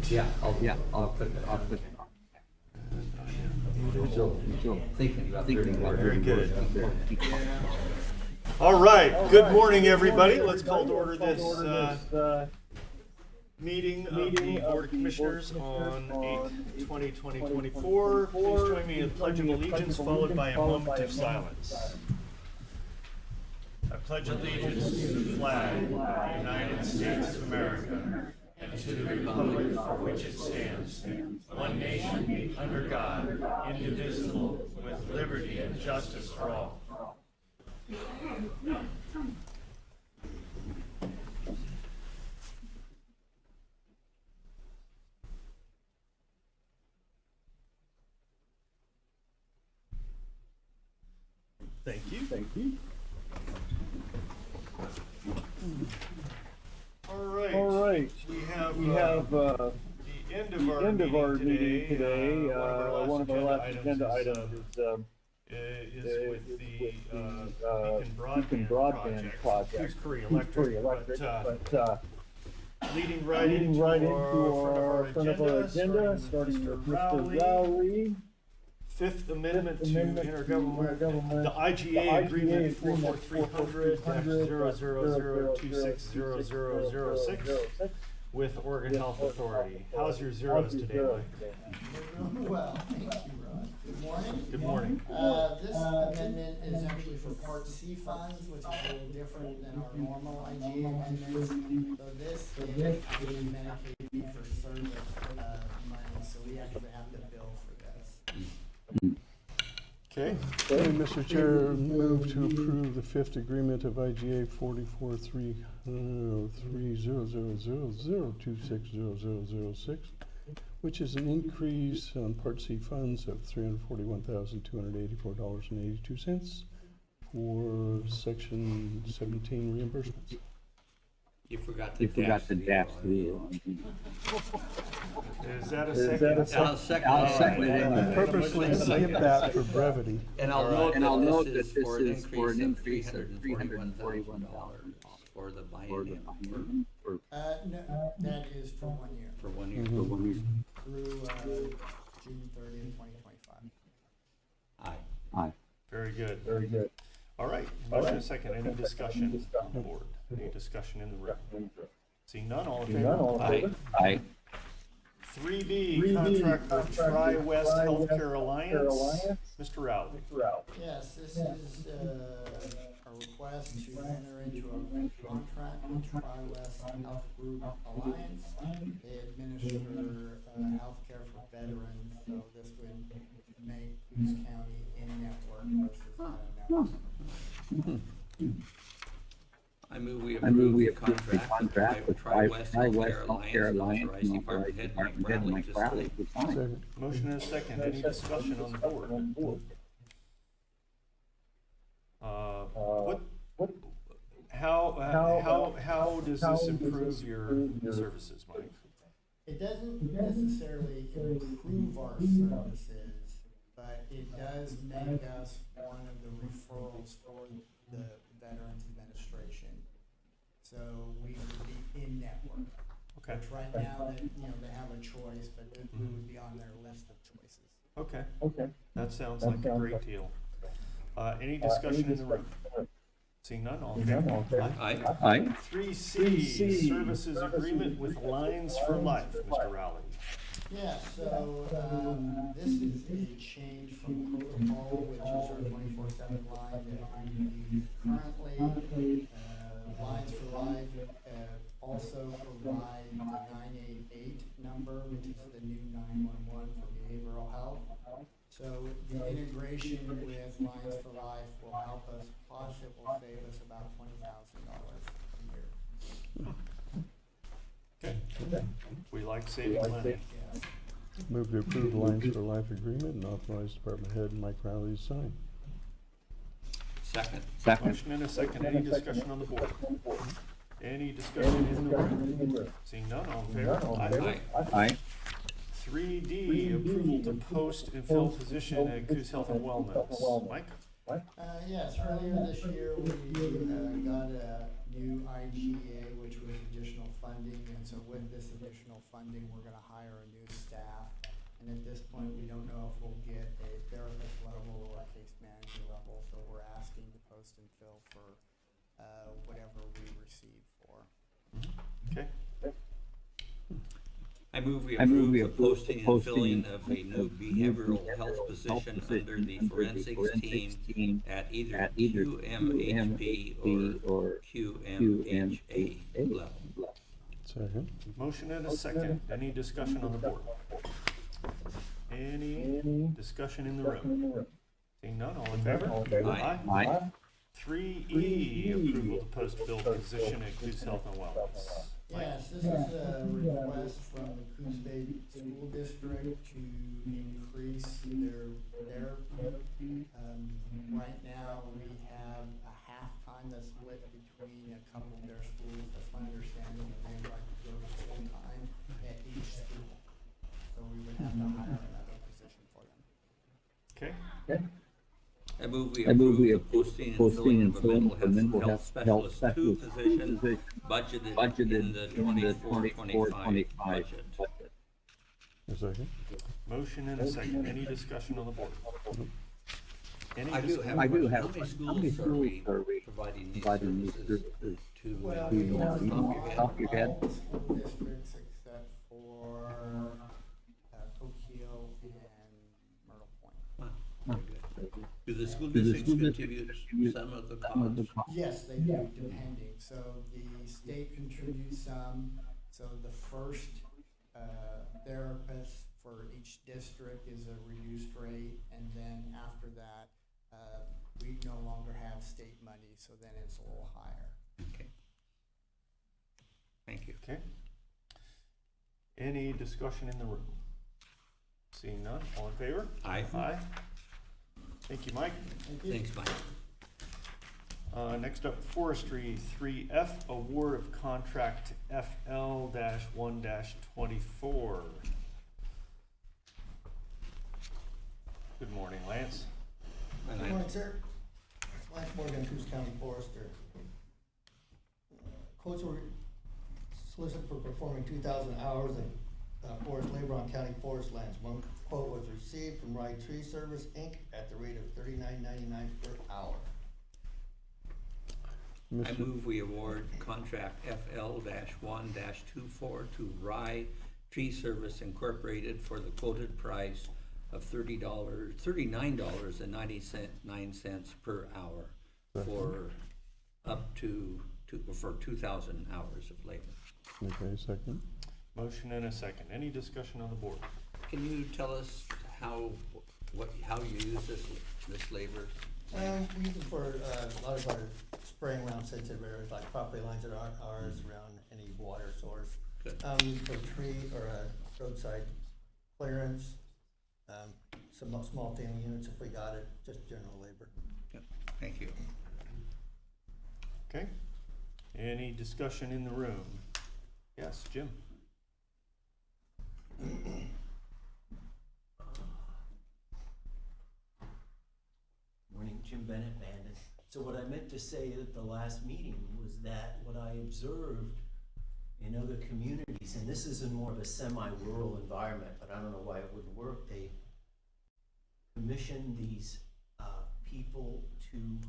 Yeah, I'll put that I'll on. put it on. Thinking about Very good. All right, good morning, everybody. Let's call to order this meeting of the Board of Commissioners on 8/20/2024. Please join me in the Pledge of Allegiance, followed by a moment of silence. I pledge allegiance to the flag of the United States of America and to the republic for which it stands, one nation, under God, indivisible, with liberty and justice for all. Thank you. Thank you. All right. We have the end of our meeting today. One of our last agenda items is with the Beacon Broadband Project. Curry Electric. But leading right into our front of our agenda, starting with Mr. Rowley. Fifth Amendment to Intergovernmental, the IGA Agreement 44300-000260006 with Oregon Health Authority. How's your zeros today, Mike? Well, thank you, Rod. Good morning. Good morning. This amendment is actually for Part C funds, which is a little different than our normal IGA amendments. So this is actually Medicaid fee-for-service money, so we actually have to bill for this. Okay. Mr. Chair, move to approve the fifth agreement of IGA 443000000260006, which is an increase on Part C funds of $341,284.82 for Section 17 reimbursements. You forgot the dash zero. Is that a second? I'll second. I'll second it. I purposely skipped that for brevity. And I'll note that this is for an increase of $341,000 for the biennium. No, that is for 1 year, For 1 year. through June 30th, 2025. Aye. Very good. Very good. All right. Motion and second. Any discussion on the board? Any discussion in the room? Seeing none, all in favor? Aye. 3B, contract with Tri-West Healthcare Alliance. Mr. Rowley. Yes, this is a request to enter into a contract with Tri-West Health Group Alliance. They administer healthcare for veterans, so this would make Coos County in-network versus out-of-network. I move we approve the contract with Tri-West Healthcare Alliance, authorized Department Head Mike Bradley to sign. Second. Motion and a second. Any discussion on the board? How does this improve your services, Mike? It doesn't necessarily improve our services, but it does make us one of the referrals for the Veterans Administration. So we would be in network. Okay. Which right now, they have a choice, but we would be on their list of choices. Okay. That sounds like a great deal. Any discussion in the room? Seeing none, all in favor? Aye. 3C, services agreement with Lines for Life, Mr. Rowley. Yeah, so this is a change from protocol, which is our 24/7 line that we use currently. Lines for Life also provide the 988 number, which is the new 911 for behavioral health. So the integration with Lines for Life will help us, plus it will save us about $20,000 a year. Okay. We like saving money. Yes. Move to approve the Lines for Life agreement and authorize Department Head Mike Riley to sign. Second. Motion and a second. Any discussion on the board? Any discussion in the room? Seeing none, all in favor? Aye. 3D, approval to post and fill position at Coos Health and Wellness. Mike? Yes, earlier this year, we got a new IGA, which was additional funding, and so with this additional funding, we're gonna hire a new staff. And at this point, we don't know if we'll get a therapist level or a case manager level, so we're asking to post and fill for whatever we receive for. Okay. I move we approve the posting and filling of a new behavioral health position under the forensics team at either QMHP or QMHA level. Second. Motion and a second. Any discussion on the board? Any discussion in the room? Seeing none, all in favor? Aye. 3E, approval to post bill position at Coos Health and Wellness. Yes, this is a request from the Coos Bay School District to increase their therapy. Right now, we have a half-time that's split between a couple of their schools. That's my understanding, and they'd like to go to full-time at each school. So we would have to hire another position for them. Okay. I move we approve the posting and filling of a mental health specialist 2 position budgeted in the 24-25 budget. A second. Motion and a second. Any discussion on the board? Any I do discussion? have, how many schools are we providing these services to? Well, Do we you know have off the top of your head? all school districts except for Coquille and Myrtle Point. Wow, very good. Do the school districts contribute some of the cost? Yes, they do, depending. So the state contributes some, so the first therapist for each district is a reduced rate, and then after that, we no longer have state money, so then it's a little higher. Okay. Thank you. Okay. Any discussion in the room? Seeing none, all in favor? Aye. Aye. Thank you, Mike. Thank you. Thanks, Mike. Next up, Forestry 3F, award of contract FL-1-24. Good morning, Lance. And Good I- morning, sir. Lance Morgan, Coos County Forester. Quotes were solicited for performing 2,000 hours of forest labor on county forest lands. One quote was received from Rye Tree Service, Inc. at the rate of $39.99 per hour. I Mr. move we award contract FL-1-24 to Rye Tree Service Incorporated for the quoted price of $39.99 per hour for up to 2,000 hours of labor. Okay, second. Motion and a second. Any discussion on the board? Can you tell us how you use this labor? We use them for a lot of our spraying around sensitive areas like property lines that aren't ours, around any water source. Good. For tree or roadside clearance, some small family units if we got it, just general labor. Yep. Thank you. Okay. Any discussion in the room? Yes, Jim. Morning, Jim Bennett, Bandon. So what I meant to say at the last meeting was that what I observed in other communities, and this is in more of a semi-rural environment, but I don't know why it wouldn't work, they commission these people to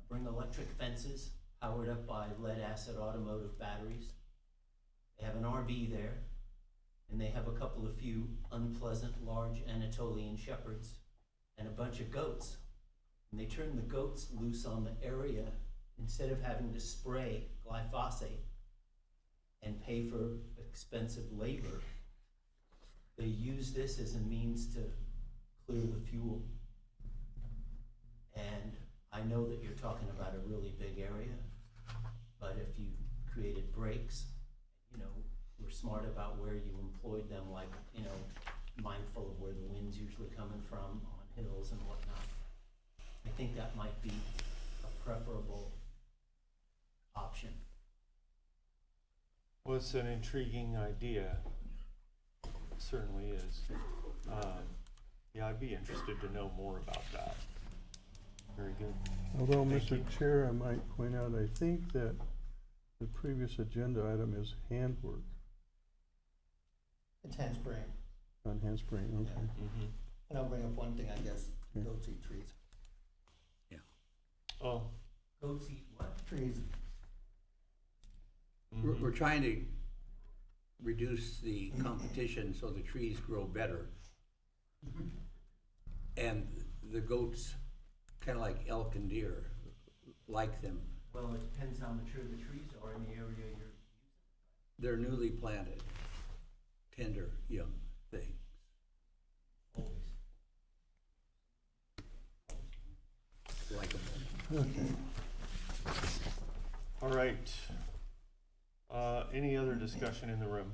bring electric fences powered up by lead-acid automotive batteries. They have an RV there, and they have a couple of few unpleasant large Anatolian shepherds and a bunch of goats. And they turn the goats loose on the area instead of having to spray glyphosate and pay for expensive labor. They use this as a means to clear the fuel. And I know that you're talking about a really big area, but if you created breaks, we're smart about where you employed them, like, mindful of where the wind's usually coming from on hills and whatnot. I think that might be a preferable option. Well, it's an intriguing idea. It certainly is. Yeah, I'd be interested to know more about that. Very good. Although, Thank Mr. you. Chair, I might point out, I think that the previous agenda item is handwork It's handspring. on handspring, okay. Mm-hmm. And I'll bring up one thing, I guess, Yeah. goats eat trees. Oh. Goats eat what? Trees, Mhm. We're trying to reduce the competition so the trees grow better. And the goats, kind of like elk and deer, like them. Well, it depends how mature the trees are in the area you're. They're newly planted, tender, young things. Always. Like them. Okay. All right. Any other discussion in the room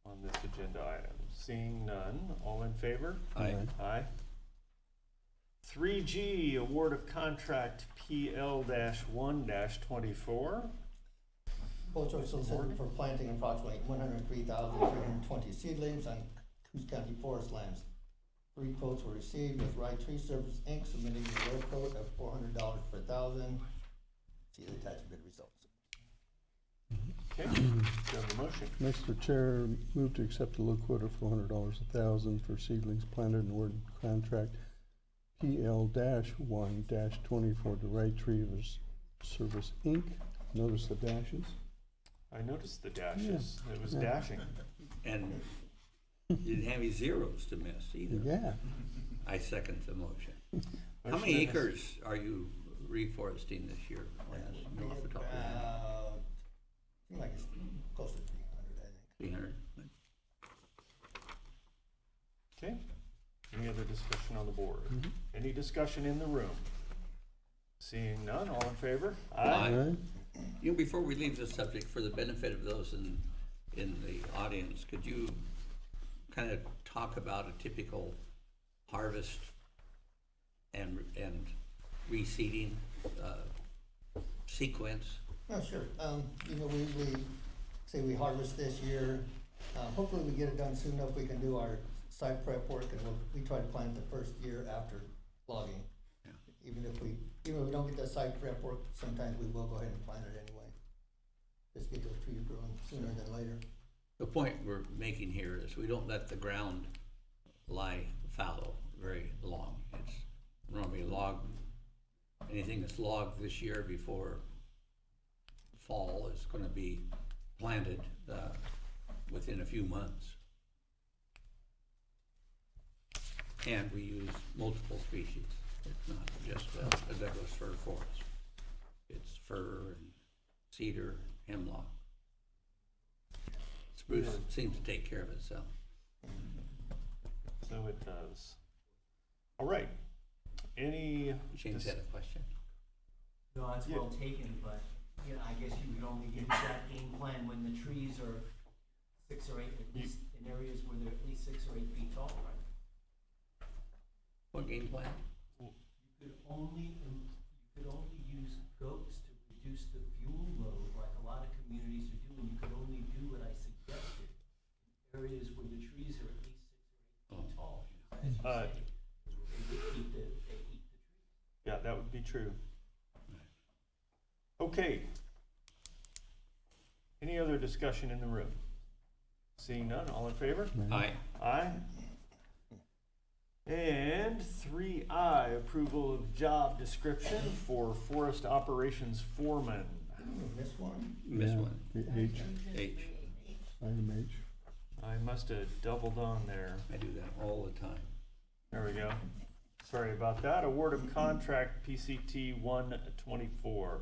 on this agenda item? Seeing none, all in favor? Aye. Aye. 3G, award of contract PL-1-24. quotes are solicited for planting approximately 103,320 seedlings on Coos County forest lands. 3 quotes were received with Rye Tree Service Inc. submitting a low quote of $400 per thousand. See the attached bid results. Okay, do you have a motion? Mr. Chair, move to accept the low quote of $400 a thousand for seedlings planted and award contract PL-1-24 to Right Tree Service Inc. Notice the dashes. I noticed the dashes. It was Yeah. dashing. And you didn't have any zeros to miss either. Yeah. I second the motion. How Motion many and a- acres are you reforesting this year, Lance? You know off the top of your head? Seems like it's close to 300, I think. 300? Okay. Any other discussion on the board? Mhm. Any discussion in the room? Seeing none, all in favor? Aye. All right. You know, before we leave this subject, for the benefit of those in the audience, could you kind of talk about a typical harvest and reseeding sequence? Oh, sure. We usually say we harvest this year. Hopefully we get it done soon enough we can do our site prep work, and we try to plant the first year after logging. Yeah. Even if we don't get that site prep work, sometimes we will go ahead and plant it anyway. Just get those trees growing sooner than later. The point we're making here is we don't let the ground lie fallow very long. It's normally anything that's logged this year before fall is going to be planted within a few months. And we use multiple species. It's not just a Douglas fir forest. It's fir and cedar, hemlock. Spruce seems to take care of itself. So it does. All right. Any? James had a question. No, it's Yeah. well taken, but, you know, I guess you would only use that game plan when the trees are 6 or 8, at least in areas where they're at least 6 or 8 feet tall, right? What game plan? You could only use goats to reduce the fuel load, like a lot of communities are doing. You could only do what I suggested in areas where the trees are at least 6 or 8 feet tall. As you say, they eat the trees. Yeah, that would be true. Okay. Any other discussion in the room? Seeing none, all in favor? Aye. Aye. And 3I, approval of job description for forest operations foreman. This one? Miss Yeah, one. the H, H. item H. I must have doubled on there. I do that all the time. There we go. Sorry about that. Award of contract PCT 124.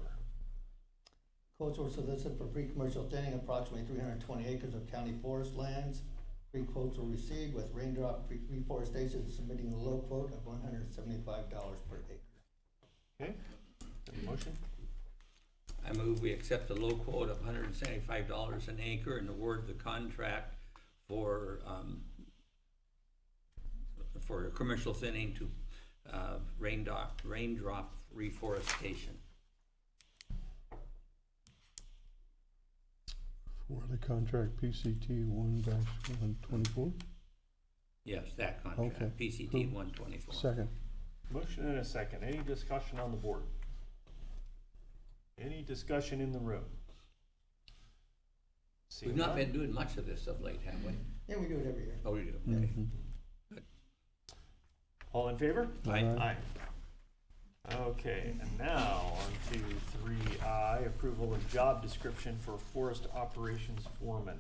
Quotes were solicited for pre-commercial thinning approximately 320 acres of county forest lands. 3 quotes were received with Raindrop Reforestation submitting a low quote of $175 per acre. Okay, have a motion? I move we accept the low quote of $175 an acre and award the contract for commercial thinning to Raindrop Reforestation. For the contract PCT 1-124. Yes, that contract, Okay. PCT 124. Second. Motion and a second. Any discussion on the board? Any discussion in the room? We've Seeing not none? been doing much of this of late, have we? Yeah, we do it every year. Oh, we do, okay. All in favor? Aye. Okay, and now on to 3I, approval of job description for forest operations foreman.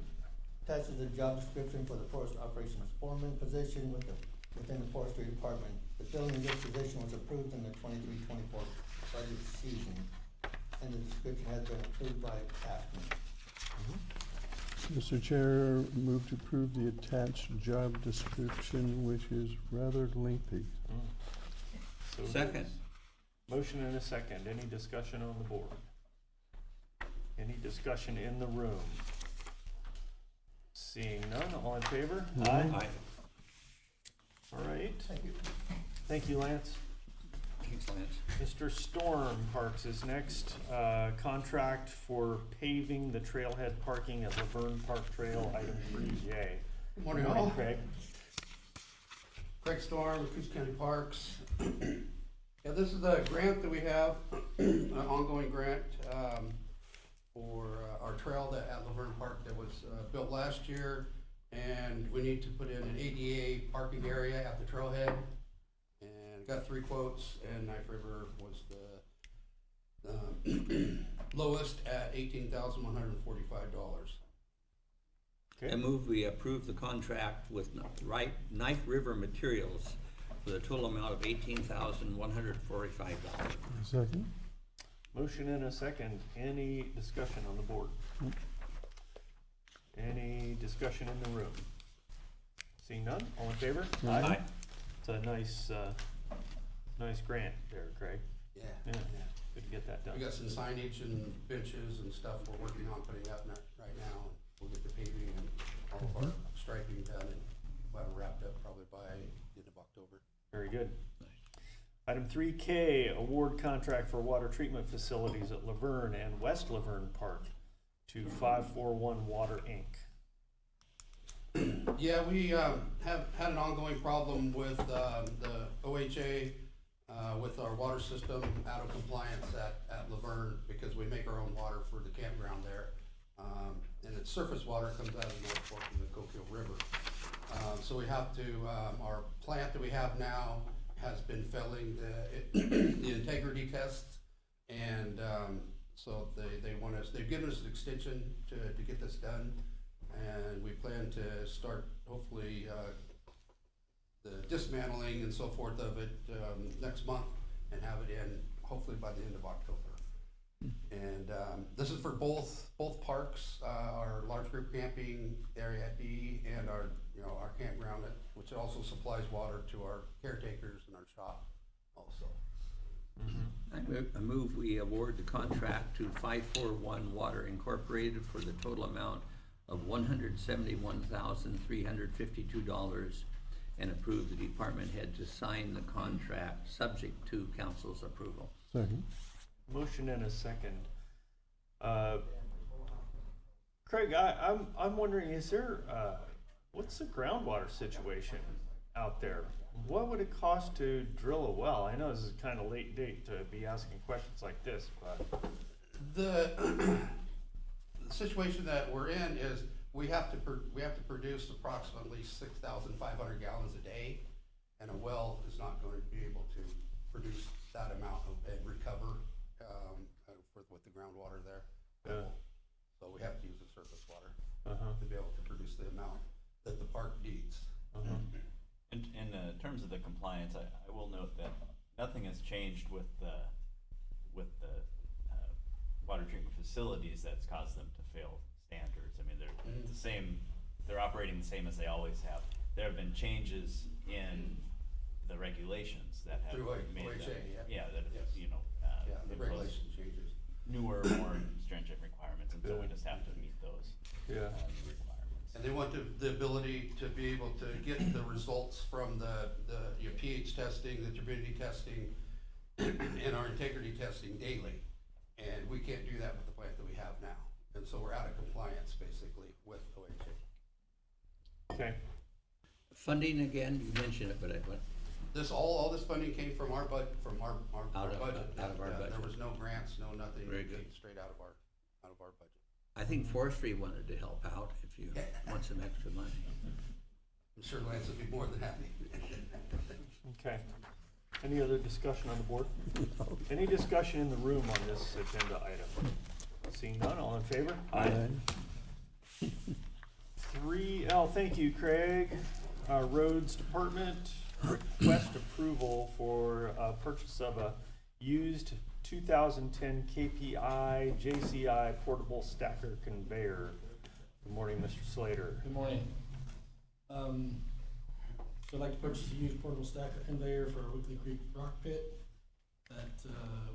Attached is a job description for the forest operations foreman position within the forestry department. The filling of this position was approved in the 23-24 budget season, and the description has been approved by AFSCME. Mr. Chair, move to approve the attached job description, which is rather lengthy. So it Second. is. Motion and a second. Any discussion on the board? Any discussion in the room? Seeing none, all in favor? Aye. All right. Thank you. Thank you, Lance. Thanks, Lance. Mr. Storm Parks is next. Contract for paving the trailhead parking at Laverne Park Trail, item 3J. Good morning, all. Craig. Craig Storm, Coos County Parks. Yeah, this is a grant that we have, an ongoing grant for our trail at Laverne Park that was built last year. And we need to put in an ADA parking area at the trailhead. And got 3 quotes, and Knife River was the lowest at $18,145. Okay. I move we approve the contract with Knife River Materials for the total amount of $18,145. Second? Motion and a second. Any discussion on the board? Any discussion in the room? Seeing none, all in favor? Aye. It's a nice, nice grant there, Craig. Yeah. Yeah, good to get that done. We got some signage and benches and stuff we're working on putting up right now. We'll get the paving and all of our striping done, and we'll have it wrapped up probably by the end of October. Very good. Item 3K, award contract for water treatment facilities at Laverne and West Laverne Park to 541 Water, Inc. Yeah, we have had an ongoing problem with the OHA, with our water system out of compliance at Laverne, because we make our own water for the campground there. And its surface water comes out of North Fork of the Coquille River. So we have to, our plant that we have now has been failing the integrity tests, and so they want us, they've given us an extension to get this done, and we plan to start hopefully the dismantling and so forth of it next month, and have it in hopefully by the end of October. And this is for both parks, our large group camping area at B, and our campground, which also supplies water to our caretakers and our shop also. I move we award the contract to 541 Water Incorporated for the total amount of $171,352 and approve the department head to sign the contract subject to council's approval. Second? Motion and a second. Craig, I'm wondering, is there, what's the groundwater situation out there? What would it cost to drill a well? I know this is kind of late date to be asking questions like this, but. The situation that we're in is we have to produce approximately 6,500 gallons a day, and a well is not going to be able to produce that amount and recover with the groundwater there. Yeah. So we have to use the surface water Uh-huh. to be able to produce the amount that the park needs. Uh-huh. In terms of the compliance, I will note that nothing has changed with the water treatment facilities that's caused them to fail standards. I mean, they're the same, they're operating the same as they always have. There have been changes in the regulations that have Through made OHA, them, yeah. that Yes. The impose regulation changes. newer, more stringent requirements, and so we just have to meet those Yeah. requirements. And they want the ability to be able to get the results from your pH testing, the turbidity testing, and our integrity testing daily. And we can't do that with the plant that we have now. And so we're out of compliance basically with OHA. Okay. Funding again, you mentioned it, but All this funding came from our budget, Out of our Yeah, budget. There was no grants, no nothing. Very It came good. straight out of our budget. I think forestry wanted to help out if you want some extra money. I'm sure Lance would be more than happy. Okay. Any other discussion on the board? Any discussion in the room on this agenda item? Seeing none, all in favor? Aye. 3L, thank you, Craig. Roads Department, request approval for purchase of a used 2010 KPI JCI portable stacker conveyor. Good morning, Mr. Slater. Good morning. So I'd like to purchase a used portable stacker conveyor for our Weekly Creek rock pit that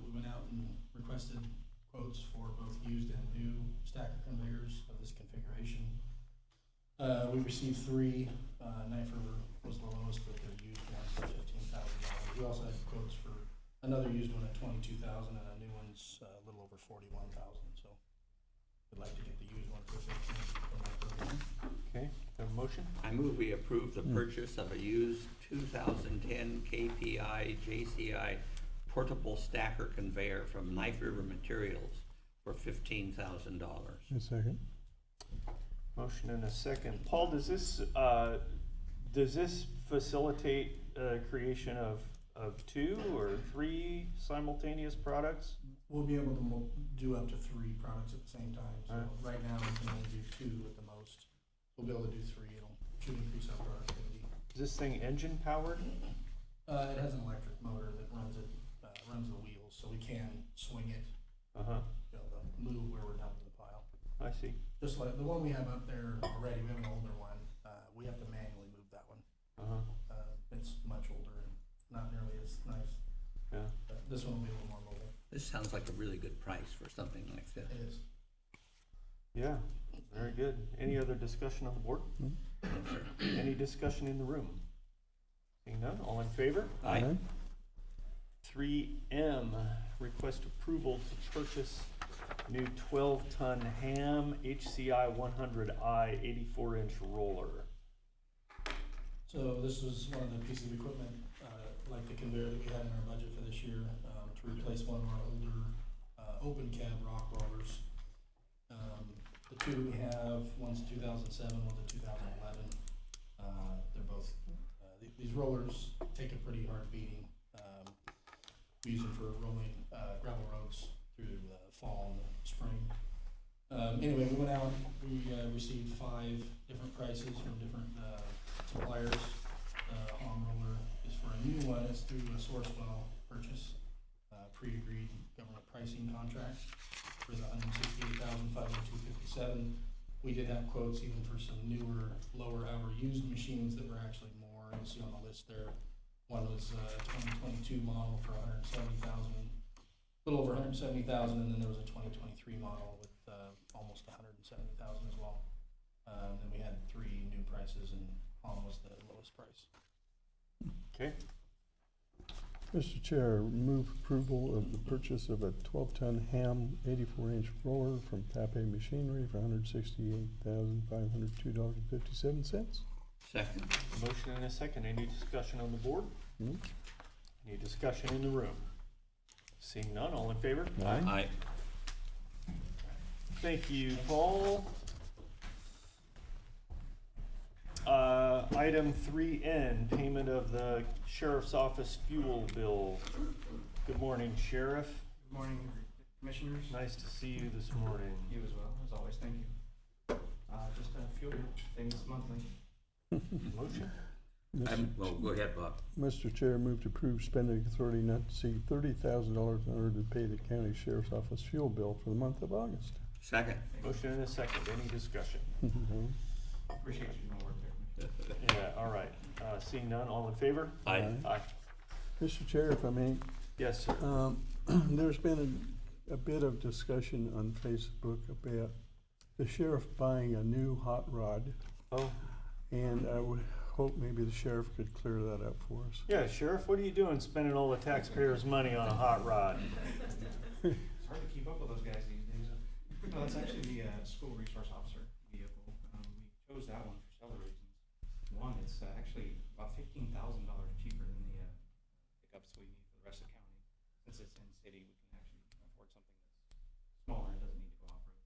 we went out and requested quotes for both used and new stacker conveyors of this configuration. We received 3. Knife River was the lowest, but their used one for $15,000. We also had quotes for another used one at $22,000 and a new one's a little over $41,000. So we'd like to get the used one for $15,000. Okay, have a motion? I move we approve the purchase of a used 2010 KPI JCI portable stacker conveyor from Knife River Materials for $15,000. A second. Motion and a second. Paul, does this facilitate creation of 2 or 3 simultaneous products? We'll be able to do up to 3 products at the same time. So right now we can only do 2 at the most. We'll be able to do 3. Should increase our productivity. Is this thing engine powered? It has an electric motor that runs the wheels, so we can swing it. Be able to move where we're dumping the pile. I see. Just like the one we have up there already, we have an older one. We have to manually move that one. It's much older and not nearly as nice. Yeah. But this one will be a little more mobile. This sounds like a really good price for something like this. It is. Yeah, very good. Any other discussion on the board? Any discussion in the room? Seeing none, all in favor? Aye. 3M, request approval to purchase new 12-ton Ham HCI 100i 84-inch roller. So this was one of the pieces of equipment, like the conveyor that we had in our budget for this year, to replace one of our older open cab rock rollers. The 2 we have, one's a 2007, one's a 2011. They're both, these rollers take a pretty hard beating. We use them for rolling gravel roads through the fall and the spring. Anyway, we went out, we received 5 different prices from different suppliers. Arm roller is for a new one. It's through a Sourcewell purchase, pre-agreed government pricing contract for the $168,502.57. We did have quotes even for some newer, lower hour used machines that were actually more. You'll see on the list there. One was a 2022 model for $170,000, a little over $170,000, and then there was a 2023 model with almost $170,000 as well. Then we had 3 new prices, and Holland was the lowest price. Okay. Mr. Chair, move approval of the purchase of a 12-ton Ham 84-inch roller from Pape Machinery for $168,502.57. Second. Motion and a second. Any discussion on the board? Any discussion in the room? Seeing none, all in favor? Aye. Thank you, Paul. Item 3N, payment of the Sheriff's Office fuel bill. Good morning, Sheriff. Good morning, Commissioners. Nice to see you this morning. You as well, as always, thank you. Just a few things monthly. Motion? Well, go ahead, Bob. Mr. Chair, move to approve spending authority not to exceed $30,000 in order to pay the county sheriff's office fuel bill for the month of August. Second. Motion and a second. Any discussion? Appreciate you doing work there, Commissioner. Yeah, all right. Seeing none, all in favor? Aye. Aye. Mr. Chair, if I may, Yes, sir. there's been a bit of discussion on Facebook about the sheriff buying a new hot rod, Oh, and I would hope maybe the sheriff could clear that up for us. yeah, Sheriff, what are you doing spending all the taxpayers' money on a hot rod? It's hard to keep up with those guys these days. No, that's actually the school resource officer vehicle. We chose that one for several reasons. One, it's actually about $15,000 cheaper than the that's what we need for the rest of the county. Since it's in city, we can actually afford something that's smaller and doesn't need to go off-road.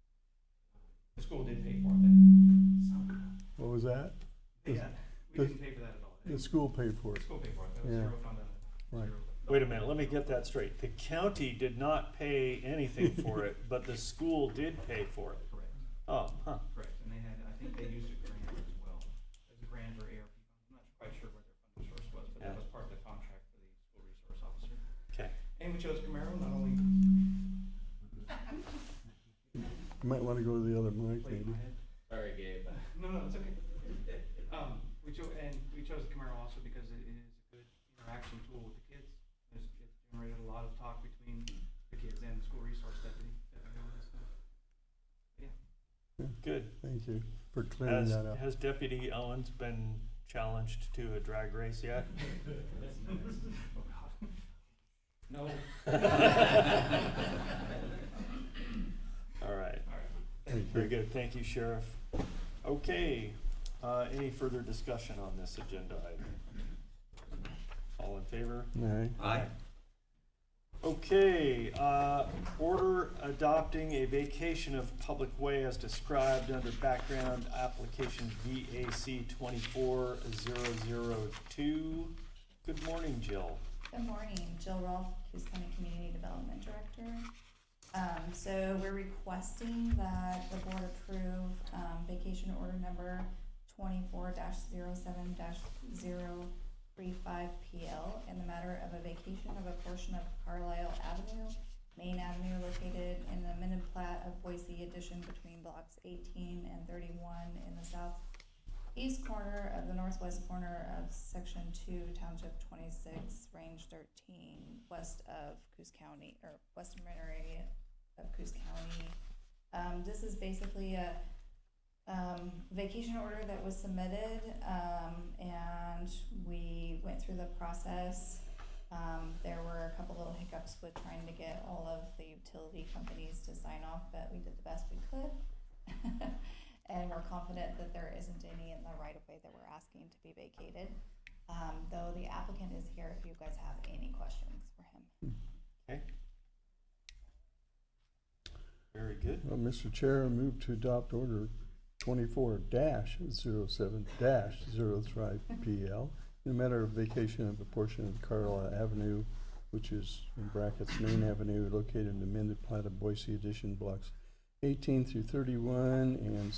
The school did pay for it then. What was that? Yeah, we didn't pay for that at all. The school paid for The it. school paid for it, that was Yeah. zero fund, Right. zero. Wait a minute, let me get that straight. The county did not pay anything for it, but the school did pay for it. Correct, Oh, huh. correct, and they had, I think they used a grant as well, as a grant or ARP fund, I'm not quite sure where their funding source was, but that Yeah. was part of the contract for the school resource officer. Okay. And we chose Camaro, not only You might wanna go to the other mic, played maybe. my head. Sorry, Gabe. No, it's okay. We chose the Camaro also because it is a good interaction tool with the kids. It's generated a lot of talk between the kids and the school resource deputy. Yeah. Good. Thank you for clearing Has, that up. has Deputy Owens been challenged to a drag race yet? Oh, God. No. All right. Thank Very you. good. Thank you, Sheriff. Okay, any further discussion on this agenda item? All in favor? Aye. Aye. Okay, order adopting a vacation of public way as described under background application BAC 24002. Good morning, Jill. Good morning, Jill Rolfe, Coos County Community Development Director. So we're requesting that the board approve, vacation order number 24-07-035 PL in the matter of a vacation of a portion of Carlisle Avenue, Main Avenue, located in the amended plat of Boise Addition between blocks 18 and 31 in the southeast corner of the northwest corner of section 2, township 26, range 13, west of Coos County, or western area of Coos County. This is basically a vacation order that was submitted, and we went through the process. There were a couple little hiccups with trying to get all of the utility companies to sign off, but we did the best we could. And we're confident that there isn't any in the right of way that we're asking to be vacated. Though the applicant is here if you guys have any questions for him. Okay. Very good. Well, Mr. Chair, I move to adopt order 24-07-035 PL in the matter of vacation of a portion of Carlisle Avenue, which is in brackets Main Avenue, located in the amended plat of Boise Addition blocks 18 through 31 and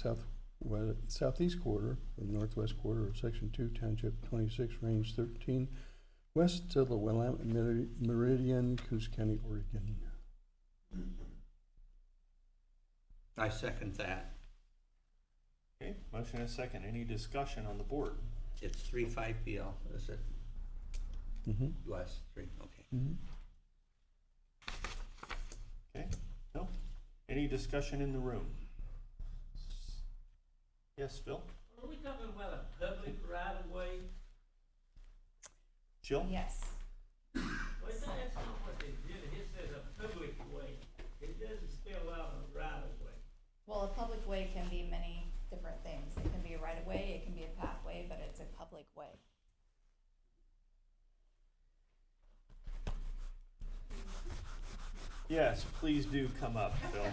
southeast quarter, the northwest quarter of section 2, township 26, range 13, west of the Willamette Meridian, Coos County, Oregon. I second that. Okay, motion and a second. Any discussion on the board? It's 3.5 PL, is it? Mm-hmm. Less 3, okay. Mm-hmm. Okay, no? Any discussion in the room? Yes, Phil? Are we talking about a public right of way? Jill? Yes. Well, that's not what they did. It says a public way. It doesn't spell out a right of way. Well, a public way can be many different things. It can be a right of way, it can be a pathway, but it's a public way. Yes, please do come up, Phil.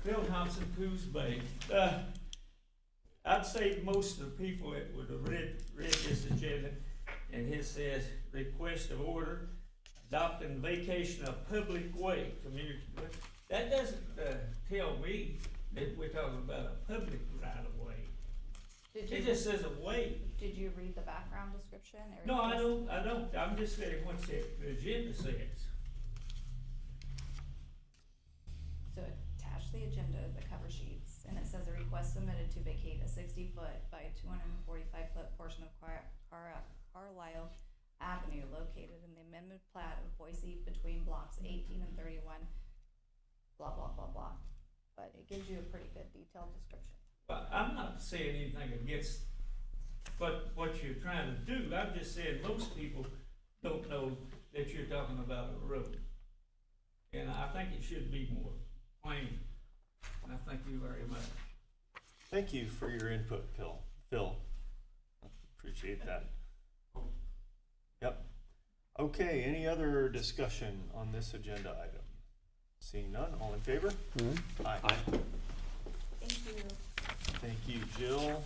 Phil Thompson, Coos Bay. I'd say most of the people that would have read this agenda, and it says request of order, adopting vacation of public way, community way. That doesn't tell me that we're talking about a public right of way. It just says a way. Did you read the background description? Or No, I just- don't. I'm just saying what the agenda says. So attach the agenda, the cover sheets, and it says a request submitted to vacate a 60-foot by 245-foot portion of Carlisle Avenue located in the amendment plat of Boise between blocks 18 and 31, blah, blah, blah, blah. But it gives you a pretty good detailed description. But I'm not saying anything against what you're trying to do. I'm just saying most people don't know that you're talking about a road. And I think it should be more plain. And I thank you very much. Thank you for your input, Phil. Appreciate that. Yep. Okay, any other discussion on this agenda item? Seeing none, all in favor? Aye. Thank you. Thank you, Jill.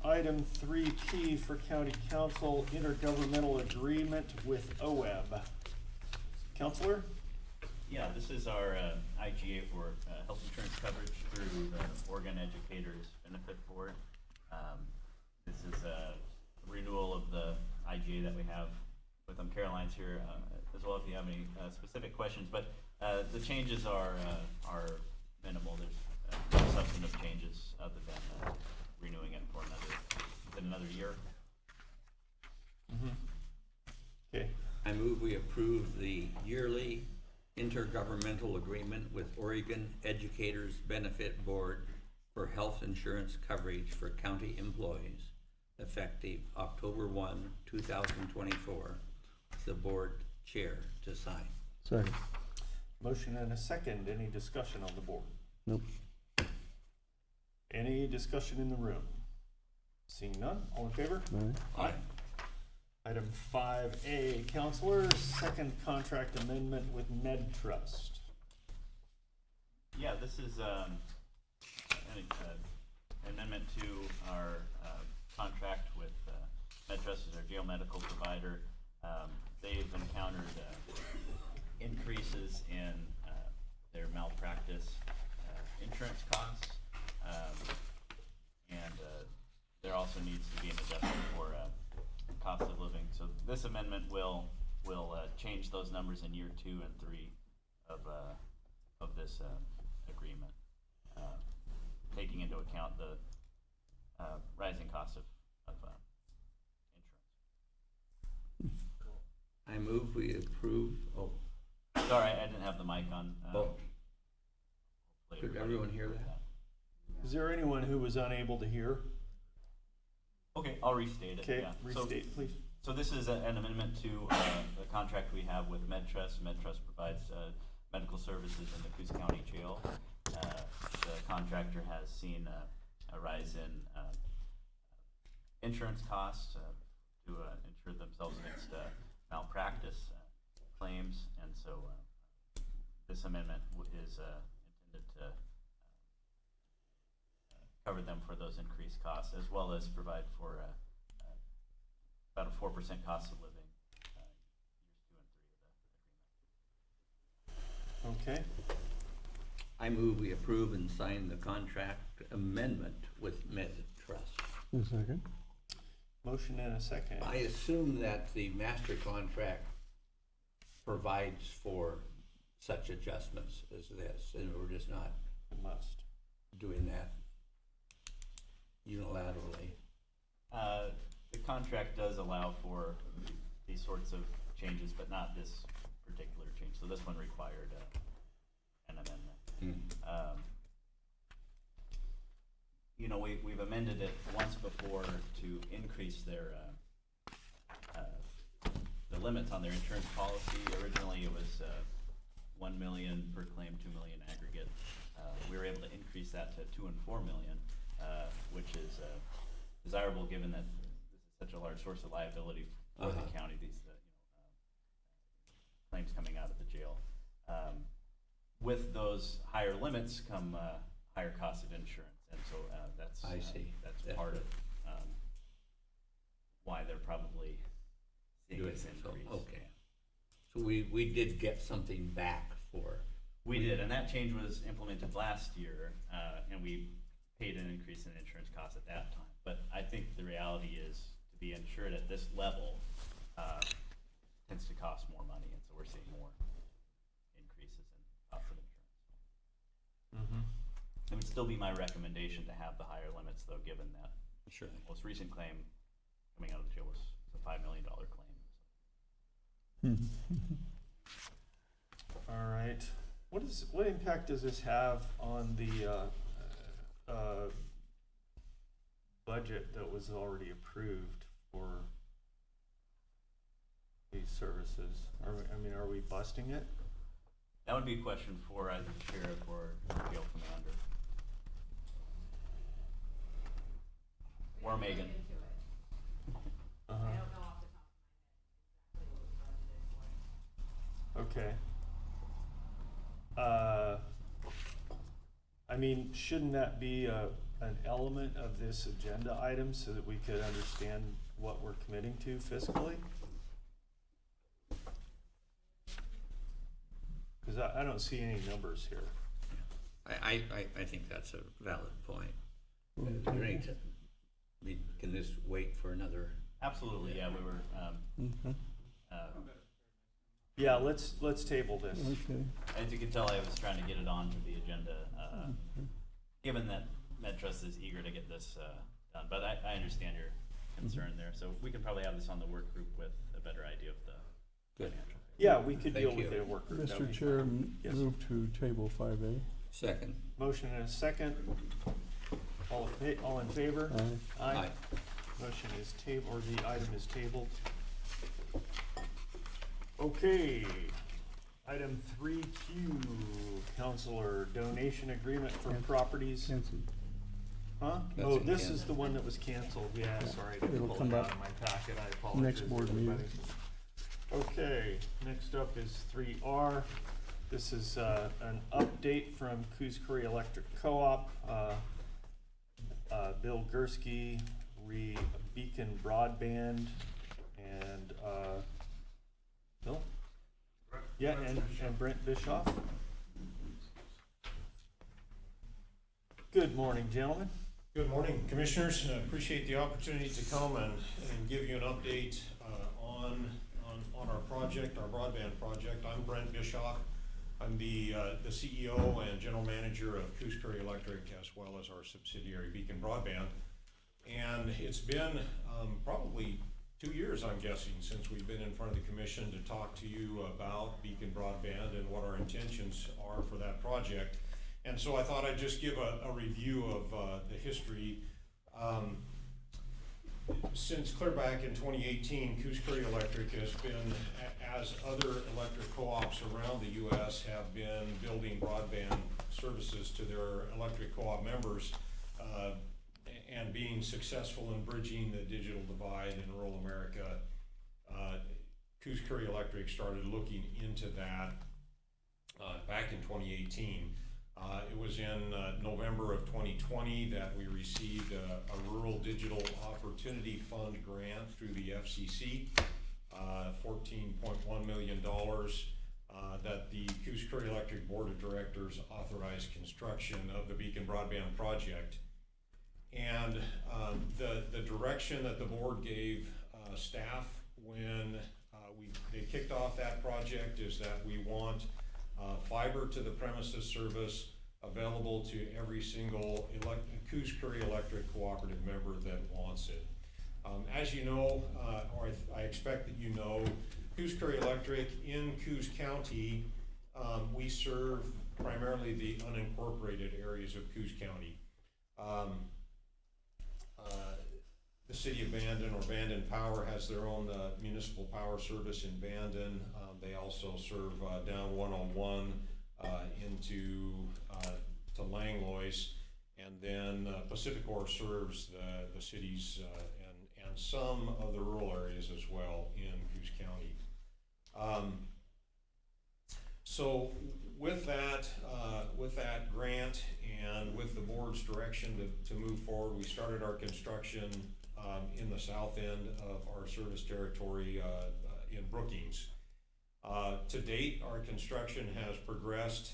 Item 3P for County Council, intergovernmental agreement with OWEB. Counselor? Yeah, this is our IGA for health insurance coverage through the Oregon Educators Benefit Board. This is a renewal of the IGA that we have with them. Caroline's here as well if you have any specific questions, but the changes are minimal. There's no substantive changes other than renewing it for another year. Okay. I move we approve the yearly intergovernmental agreement with Oregon Educators Benefit Board for health insurance coverage for county employees effective October 1, 2024. The board chair to sign. Second. Motion and a second. Any discussion on the board? Nope. Any discussion in the room? Seeing none, all in favor? Aye. Aye. Item 5A, counselors, second contract amendment with MedTrust. Yeah, this is an amendment to our contract with MedTrust as our jail medical provider. They've encountered increases in their malpractice insurance costs, and there also needs to be an adjustment for cost of living. So this amendment will change those numbers in year 2 and 3 of this agreement, taking into account the rising cost of insurance. I move we approve. Oh, Sorry, I didn't have the mic on. Could everyone hear that? Is there anyone who was unable to hear? Okay, I'll restate it. Okay, Yeah. restate, please. So this is an amendment to the contract we have with MedTrust. MedTrust provides medical services in the Coos County Jail. The contractor has seen a rise in insurance costs to insure themselves against malpractice claims, and so this amendment is intended to cover them for those increased costs, as well as provide for about a 4% cost of living years 2 and 3 of the agreement. Okay. I move we approve and sign the contract amendment with MedTrust. Second. Motion and a second. I assume that the master contract provides for such adjustments as this, and we're just not It must. doing that unilaterally. The contract does allow for these sorts of changes, but not this particular change. So this one required an amendment. You know, we've amended it once before to increase their the limits on their insurance policy. Originally, it was 1 million per claim, 2 million aggregate. We were able to increase that to 2 and 4 million, which is desirable given that this is such a large source of liability for the county. These claims coming out of the jail. With those higher limits come higher costs of insurance, and so that's I see. That's part of why they're probably seeing Doing this so, increase. okay. So we did get something back for. We did, and that change was implemented last year, and we paid an increase in insurance costs at that time. But I think the reality is to be insured at this level tends to cost more money, and so we're seeing more increases in cost of insurance. It would still be my recommendation to have the higher limits, though, given that Sure. the most recent claim coming out of the jail was a $5 million claim. All right. What impact does this have on the budget that was already approved for these services? Are we busting it? That would be a question for either the sheriff or jail commander. or Megan. Uh-huh. Okay. I mean, shouldn't that be an element of this agenda item so that we could understand what we're committing to fiscally? Cause I don't see any numbers here. I think that's a valid point. Can this wait for another? Absolutely, yeah, we were, Yeah, let's table this. Okay. as you can tell, I was trying to get it onto the agenda, given that MedTrust is eager to get this, done, but I understand your concern there, so we can probably have this on the work group with a better idea of the financial. Yeah, we could Thank deal with you. it at work group. That'd Mr. be Chair, fine. Yes. move to table 5A. Second. Motion and a second. All in favor? Aye. Aye. Motion is or the item is tabled. Okay, item 3Q, Counselor, donation agreement for properties. Cancelled. Huh? That's Oh, in this Canada. is the one that was canceled, yeah, sorry, I didn't It'll pull come it out back of my packet, I apologize. next board meeting. everybody. Okay, next up is 3R. This is an update from Coos Curry Electric Co-op. Bill Gursky, Beacon Broadband, and Bill? Yeah, and Brent Bischoff. Good morning, gentlemen. Good morning, Commissioners. Appreciate the opportunity to come and give you an update on our project, our broadband project. I'm Brent Bischoff. I'm the CEO and General Manager of Coos Curry Electric, as well as our subsidiary Beacon Broadband. And it's been probably 2 years, I'm guessing, since we've been in front of the Commission to talk to you about Beacon Broadband and what our intentions are for that project. And so I thought I'd just give a review of the history. Since clear back in 2018, Coos Curry Electric has been, as other electric co-ops around the U.S. have been building broadband services to their electric co-op members, and being successful in bridging the digital divide in rural America. Coos Curry Electric started looking into that back in 2018. It was in November of 2020 that we received a Rural Digital Opportunity Fund grant through the FCC, $14.1 million that the Coos Curry Electric Board of Directors authorized construction of the Beacon Broadband project. And the direction that the board gave staff when they kicked off that project is that we want fiber to the premises service available to every single Coos Curry Electric cooperative member that wants it. As you know, or I expect that you know, Coos Curry Electric in Coos County, we serve primarily the unincorporated areas of Coos County. The city of Bandon, or Bandon Power, has their own municipal power service in Bandon. They also serve down 101 into to Langlois, and then Pacificor serves the cities and some of the rural areas as well in Coos County. So with that grant and with the board's direction to move forward, we started our construction in the south end of our service territory in Brookings. To date, our construction has progressed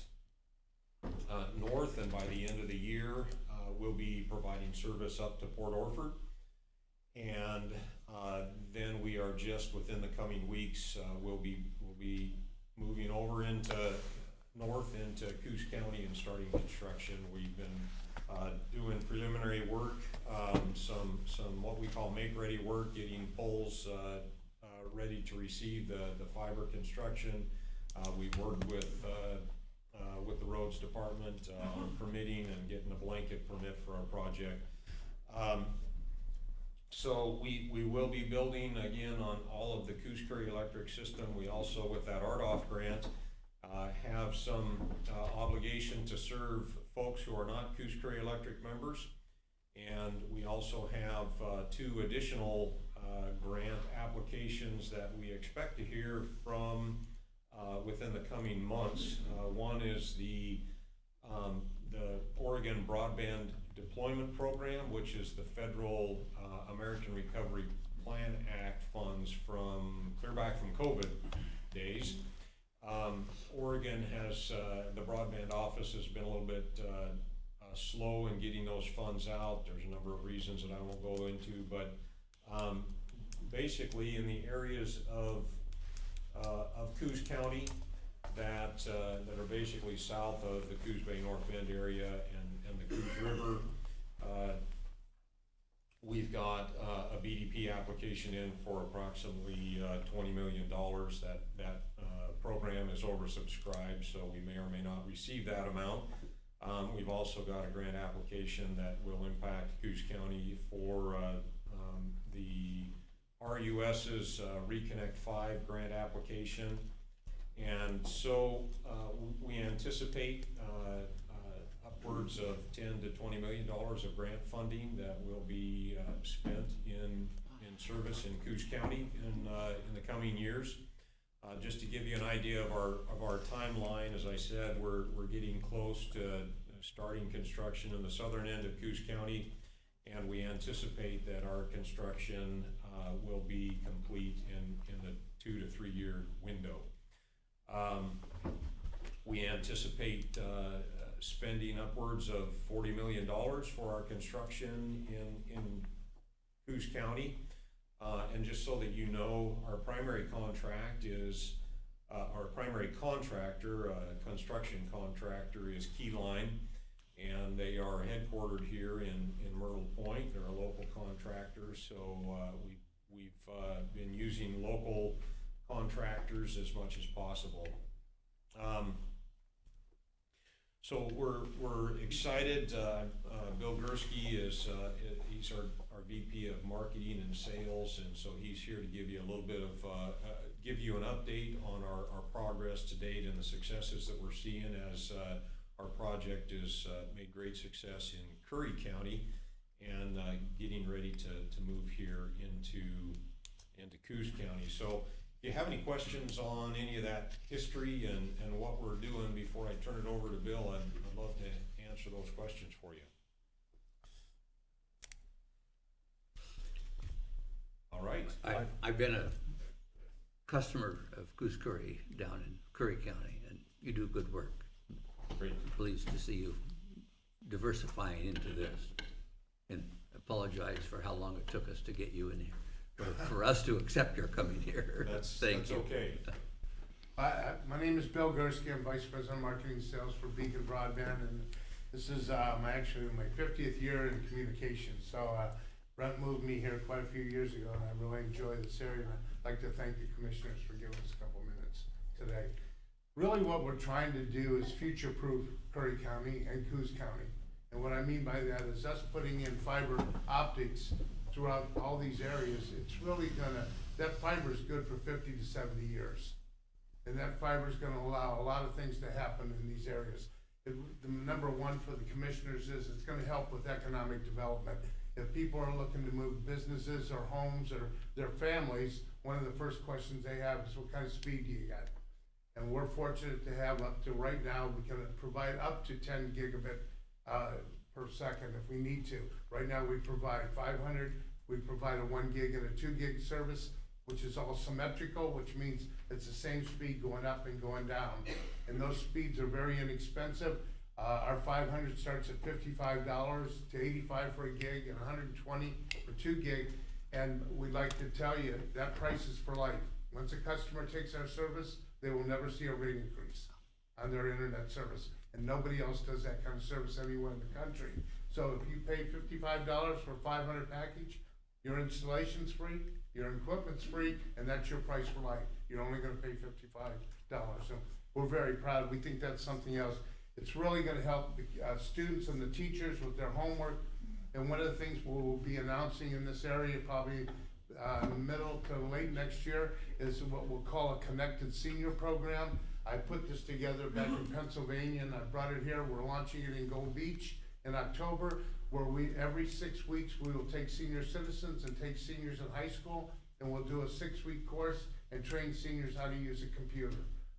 north, and by the end of the year, we'll be providing service up to Port Orford. And then we are just within the coming weeks, we'll be moving over north into Coos County and starting construction. We've been doing preliminary work, some what we call make-ready work, getting poles ready to receive the fiber construction. We've worked with the roads department on permitting and getting a blanket permit for our project. So we will be building again on all of the Coos Curry Electric system. We also, with that RDOF grant, have some obligation to serve folks who are not Coos Curry Electric members. And we also have 2 additional grant applications that we expect to hear from within the coming months. One is the Oregon Broadband Deployment Program, which is the federal American Recovery Plan Act funds from clear back from COVID days. Oregon has, the broadband office has been a little bit slow in getting those funds out. There's a number of reasons that I won't go into, but basically in the areas of Coos County that are basically south of the Coos Bay North Bend area and the Coos River, we've got a BDP application in for approximately $20 million. That program is oversubscribed, so we may or may not receive that amount. We've also got a grant application that will impact Coos County for the RUS's Reconnect 5 grant application. And so we anticipate upwards of $10 to $20 million of grant funding that will be spent in service in Coos County in the coming years. Just to give you an idea of our timeline, as I said, we're getting close to starting construction in the southern end of Coos County, and we anticipate that our construction will be complete in the 2 to 3 year window. We anticipate spending upwards of $40 million for our construction in Coos County. And just so that you know, our primary contract is, our primary contractor, construction contractor is Keyline, and they are headquartered here in Myrtle Point. They're a local contractor, so we've been using local contractors as much as possible. So we're excited. Bill Gursky is he's our VP of Marketing and Sales, and so he's here to give you a little bit of give you an update on our progress to date and the successes that we're seeing as our project is made great success in Curry County and getting ready to move here into Coos County. So if you have any questions on any of that history and what we're doing before I turn it over to Bill, I'd love to answer those questions for you. All right. I've been a customer of Goose Curry down in Curry County, and you do good work. Great. Pleased to see you diversifying into this, and apologize for how long it took us to get you in here. For us to accept your coming here. That's okay. My name is Bill Gursky. I'm Vice President of Marketing and Sales for Beacon Broadband, and this is actually my 50th year in communications. So Brent moved me here quite a few years ago, and I really enjoy this area. And I'd like to thank the commissioners for giving us a couple minutes today. Really what we're trying to do is future-proof Curry County and Coos County. And what I mean by that is us putting in fiber optics throughout all these areas. It's really that fiber is good for 50 to 70 years. And that fiber is gonna allow a lot of things to happen in these areas. The number one for the commissioners is it's gonna help with economic development. If people are looking to move businesses or homes or their families, one of the first questions they have is what kind of speed do you got? And we're fortunate to have up to, right now, we can provide up to 10 gigabit per second if we need to. Right now we provide 500, we provide a 1 gig and a 2 gig service, which is all symmetrical, which means it's the same speed going up and going down. And those speeds are very inexpensive. Our 500 starts at $55 to $85 for a gig and $120 for 2 gig. And we'd like to tell you that price is for life. Once a customer takes our service, they will never see a rate increase on their internet service. And nobody else does that kind of service anywhere in the country. So if you pay $55 for a 500 package, your installation's free, your equipment's free, and that's your price for life. You're only gonna pay $55. So we're very proud. We think that's something else. It's really gonna help the students and the teachers with their homework. And one of the things we'll be announcing in this area probably middle to late next year is what we'll call a connected senior program. I put this together back in Pennsylvania and I brought it here. We're launching it in Gold Beach in October. where every 6 weeks, we will take senior citizens and take seniors in high school, and we'll do a 6-week course and train seniors how to use a computer.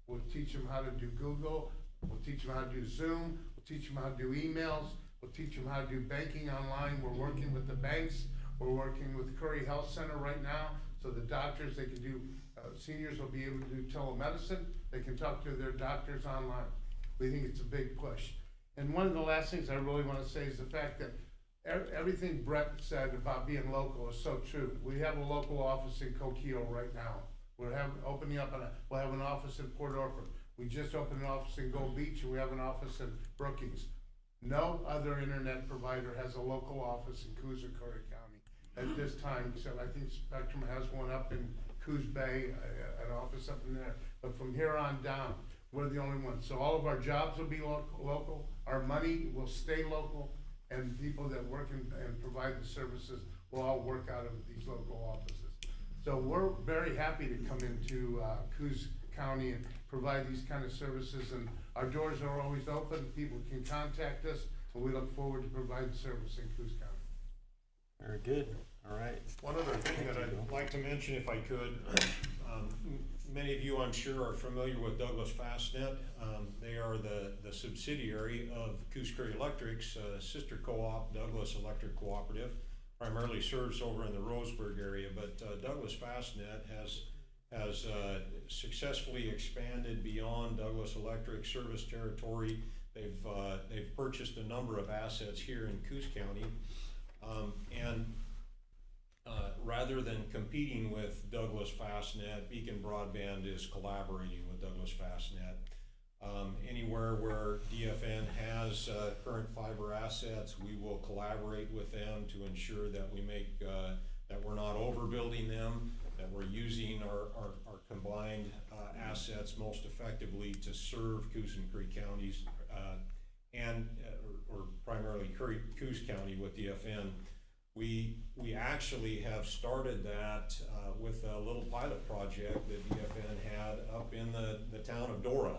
We'll teach them how to do Google, we'll teach them how to do Zoom, we'll teach them how to do emails, we'll teach them how to do banking online. We're working with the banks, we're working with Curry Health Center right now, so the doctors, they can do, seniors will be able to do telemedicine, they can talk to their doctors online. We think it's a big push. And one of the last things I really want to say is the fact that everything Brett said about being local is so true. We have a local office in Coquille right now. We'll have an office in Port Orford. We just opened an office in Gold Beach, and we have an office in Brookings. No other internet provider has a local office in Coos or Curry County at this time, except I think Spectrum has one up in Coos Bay, an office up in there. But from here on down, we're the only ones. So all of our jobs will be local, our money will stay local, and people that work and provide the services will all work out of these local offices. So we're very happy to come into Coos County and provide these kind of services, and our doors are always open. People can contact us, and we look forward to providing service in Coos County. Very good. All right. One other thing that I'd like to mention, if I could, many of you, I'm sure, are familiar with Douglas Fastnet. They are the subsidiary of Coos Curry Electric's sister co-op, Douglas Electric Cooperative. Primarily serves over in the Roseburg area, but Douglas Fastnet has successfully expanded beyond Douglas Electric service territory. They've purchased a number of assets here in Coos County, and rather than competing with Douglas Fastnet, Beacon Broadband is collaborating with Douglas Fastnet. Anywhere where DFN has current fiber assets, we will collaborate with them to ensure that we make that we're not overbuilding them, that we're using our combined assets most effectively to serve Coos and Curry counties, or primarily Coos County with DFN. We actually have started that with a little pilot project that DFN had up in the town of Dora.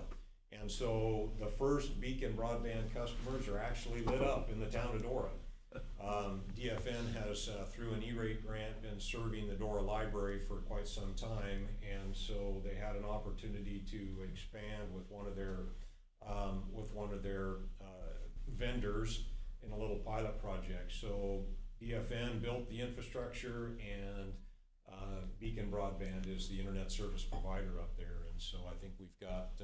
And so the first Beacon Broadband customers are actually lit up in the town of Dora. DFN has, through an E-rate grant, been serving the Dora Library for quite some time, and so they had an opportunity to expand with one of their vendors in a little pilot project. So DFN built the infrastructure, and Beacon Broadband is the internet service provider up there. And so I think we've got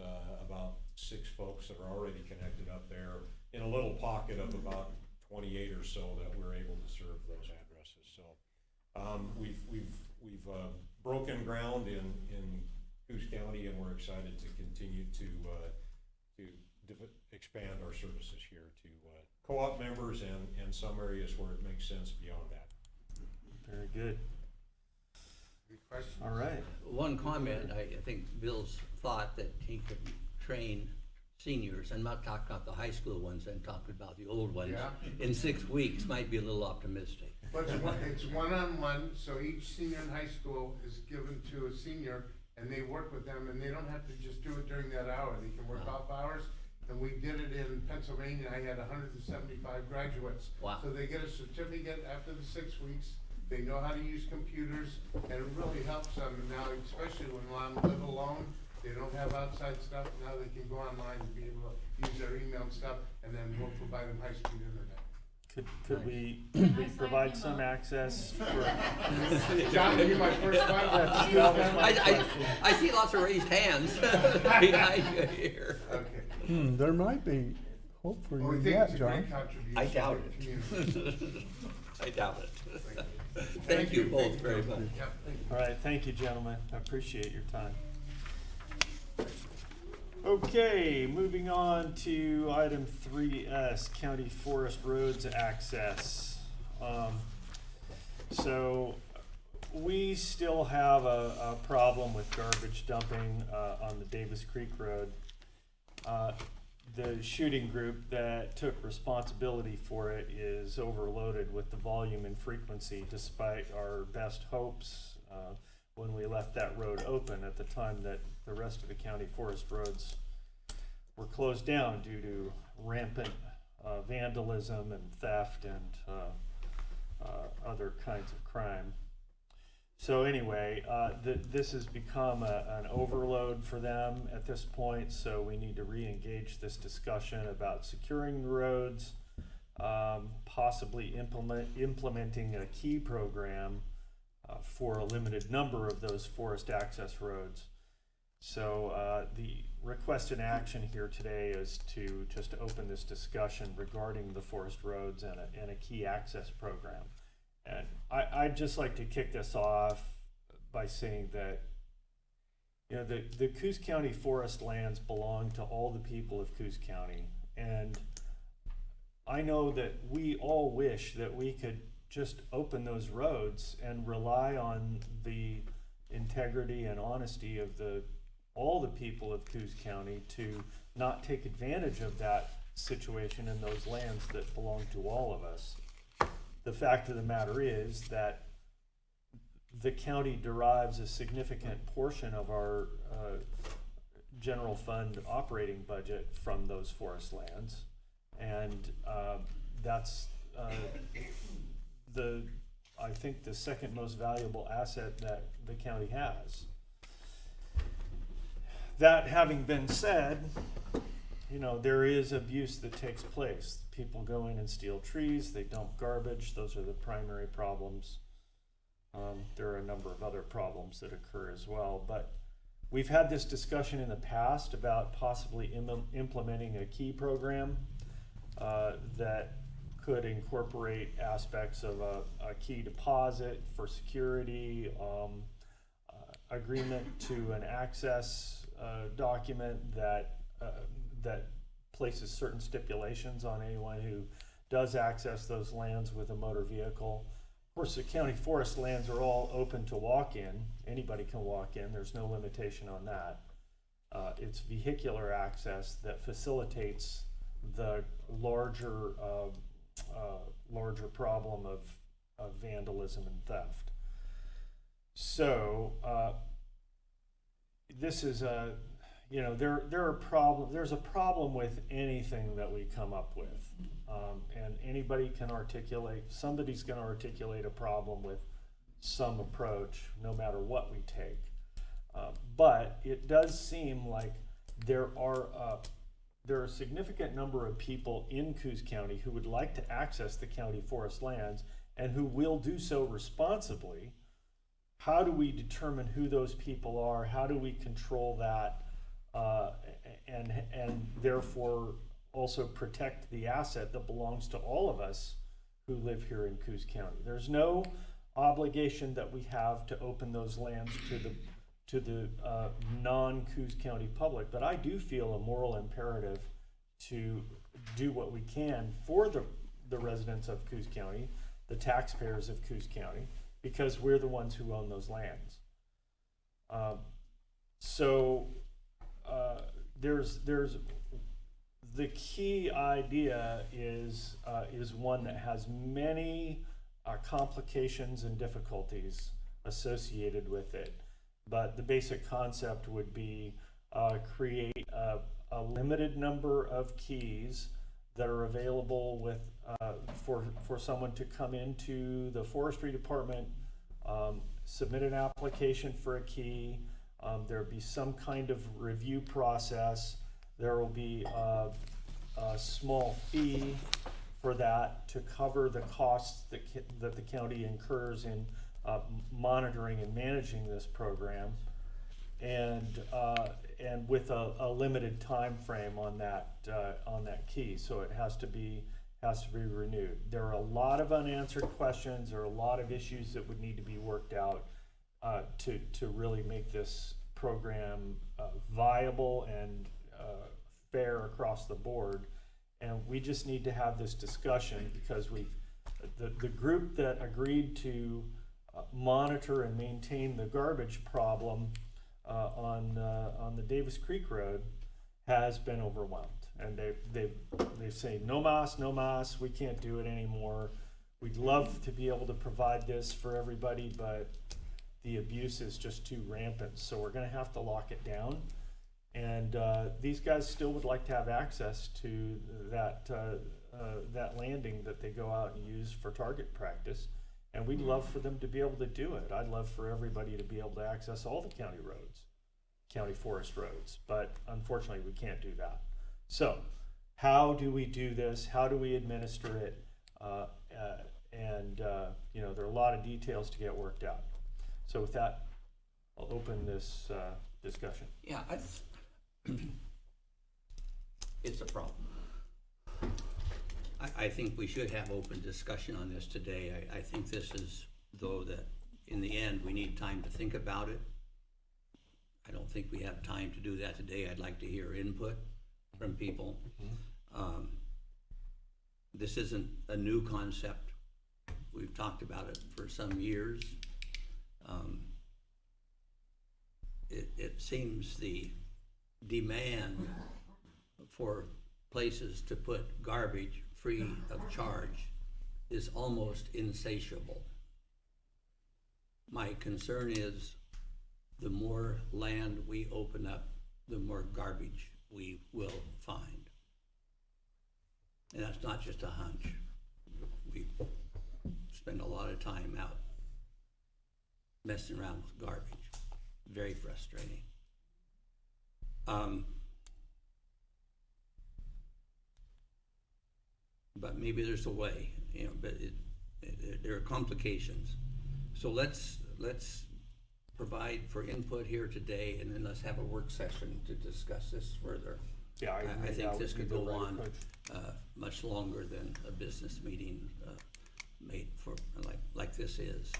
about 6 folks that are already connected up there in a little pocket of about 28 or so that we're able to serve those addresses. So we've broken ground in Coos County, and we're excited to continue to expand our services here to co-op members and some areas where it makes sense beyond that. Very good. Any questions? All right. One comment, I think Bill's thought that he could train seniors, and not talking about the high school ones and talking about the old ones, in 6 weeks might be a little optimistic. But it's one-on-one, so each senior in high school is given to a senior, and they work with them, and they don't have to just do it during that hour. They can work off hours. And we did it in Pennsylvania. I had 175 graduates. Wow. So they get a certificate after the 6 weeks. They know how to use computers, and it really helps them now, especially when mom live alone. They don't have outside stuff. Now they can go online and be able to use their email and stuff, and then we'll provide them high-speed internet. Could we provide some access for? John, will you my first one? I see lots of raised hands behind you here. Okay. There might be hope for Well, you we think yet, it's a John. great contribution. I doubt to the it. community. I doubt it. Thank you. Thank you both very much. Yep, thank you. All right, thank you, gentlemen. I appreciate your time. Okay, moving on to item 3S, County Forest Roads Access. So we still have a problem with garbage dumping on the Davis Creek Road. The shooting group that took responsibility for it is overloaded with the volume and frequency, despite our best hopes when we left that road open at the time that the rest of the county forest roads were closed down due to rampant vandalism and theft and other kinds of crime. So anyway, this has become an overload for them at this point, so we need to re-engage this discussion about securing the roads, possibly implementing a key program for a limited number of those forest access roads. So the request in action here today is to just open this discussion regarding the forest roads and a key access program. And I'd just like to kick this off by saying that, you know, the Coos County forest lands belong to all the people of Coos County. And I know that we all wish that we could just open those roads and rely on the integrity and honesty of all the people of Coos County to not take advantage of that situation in those lands that belong to all of us. The fact of the matter is that the county derives a significant portion of our general fund operating budget from those forest lands. And that's I think the second most valuable asset that the county has. That having been said, you know, there is abuse that takes place. People go in and steal trees, they dump garbage, those are the primary problems. There are a number of other problems that occur as well, but we've had this discussion in the past about possibly implementing a key program that could incorporate aspects of a key deposit for security, agreement to an access document that places certain stipulations on anyone who does access those lands with a motor vehicle. Of course, the county forest lands are all open to walk-in. Anybody can walk in. There's no limitation on that. It's vehicular access that facilitates the larger problem of vandalism and theft. So this is a, you know, there's a problem with anything that we come up with, and anybody can articulate. Somebody's going to articulate a problem with some approach, no matter what we take. But it does seem like there are a significant number of people in Coos County who would like to access the county forest lands and who will do so responsibly. How do we determine who those people are? How do we control that? And therefore also protect the asset that belongs to all of us who live here in Coos County. There's no obligation that we have to open those lands to the non-Coos County public, but I do feel a moral imperative to do what we can for the residents of Coos County, the taxpayers of Coos County, because we're the ones who own those lands. There's the key idea is one that has many complications and difficulties associated with it. But the basic concept would be create a limited number of keys that are available with for someone to come into the forestry department, submit an application for a key. There'll be some kind of review process. There will be a small fee for that to cover the costs that the county incurs in monitoring and managing this program, and with a limited time frame on that key. So it has to be renewed. There are a lot of unanswered questions. There are a lot of issues that would need to be worked out to really make this program viable and fair across the board. And we just need to have this discussion because the group that agreed to monitor and maintain the garbage problem on the Davis Creek Road has been overwhelmed, and they say no mas, we can't do it anymore. We'd love to be able to provide this for everybody, but the abuse is just too rampant, so we're going to have to lock it down. And these guys still would like to have access to that that landing that they go out and use for target practice. And we'd love for them to be able to do it. I'd love for everybody to be able to access all the county roads, county forest roads, but unfortunately we can't do that. So how do we do this? How do we administer it? You know, there are a lot of details to get worked out. So with that, I'll open this discussion. Yeah, it's a problem. I think we should have open discussion on this today. I think this is, though, that in the end, we need time to think about it. I don't think we have time to do that today. I'd like to hear input from people. This isn't a new concept. We've talked about it for some years. It seems the demand for places to put garbage free of charge is almost insatiable. My concern is the more land we open up, the more garbage we will find. And that's not just a hunch. We spend a lot of time out messing around with garbage. Very frustrating. But maybe there's a way, you know, but there are complications. So let's provide for input here today, and then let's have a work session to discuss this further. Yeah, I think this could go on approach. Much longer than a business meeting made for like this is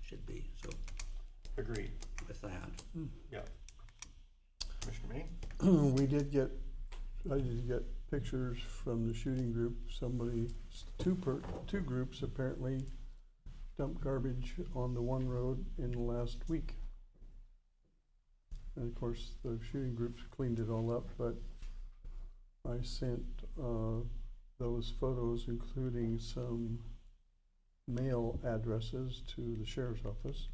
should be. So agreed with that. Yeah. Commissioner Maine? I did get pictures from the shooting group. Somebody, two groups apparently dumped garbage on the one road in the last week. And of course, the shooting groups cleaned it all up, but I sent those photos, including some mail addresses, to the sheriff's office.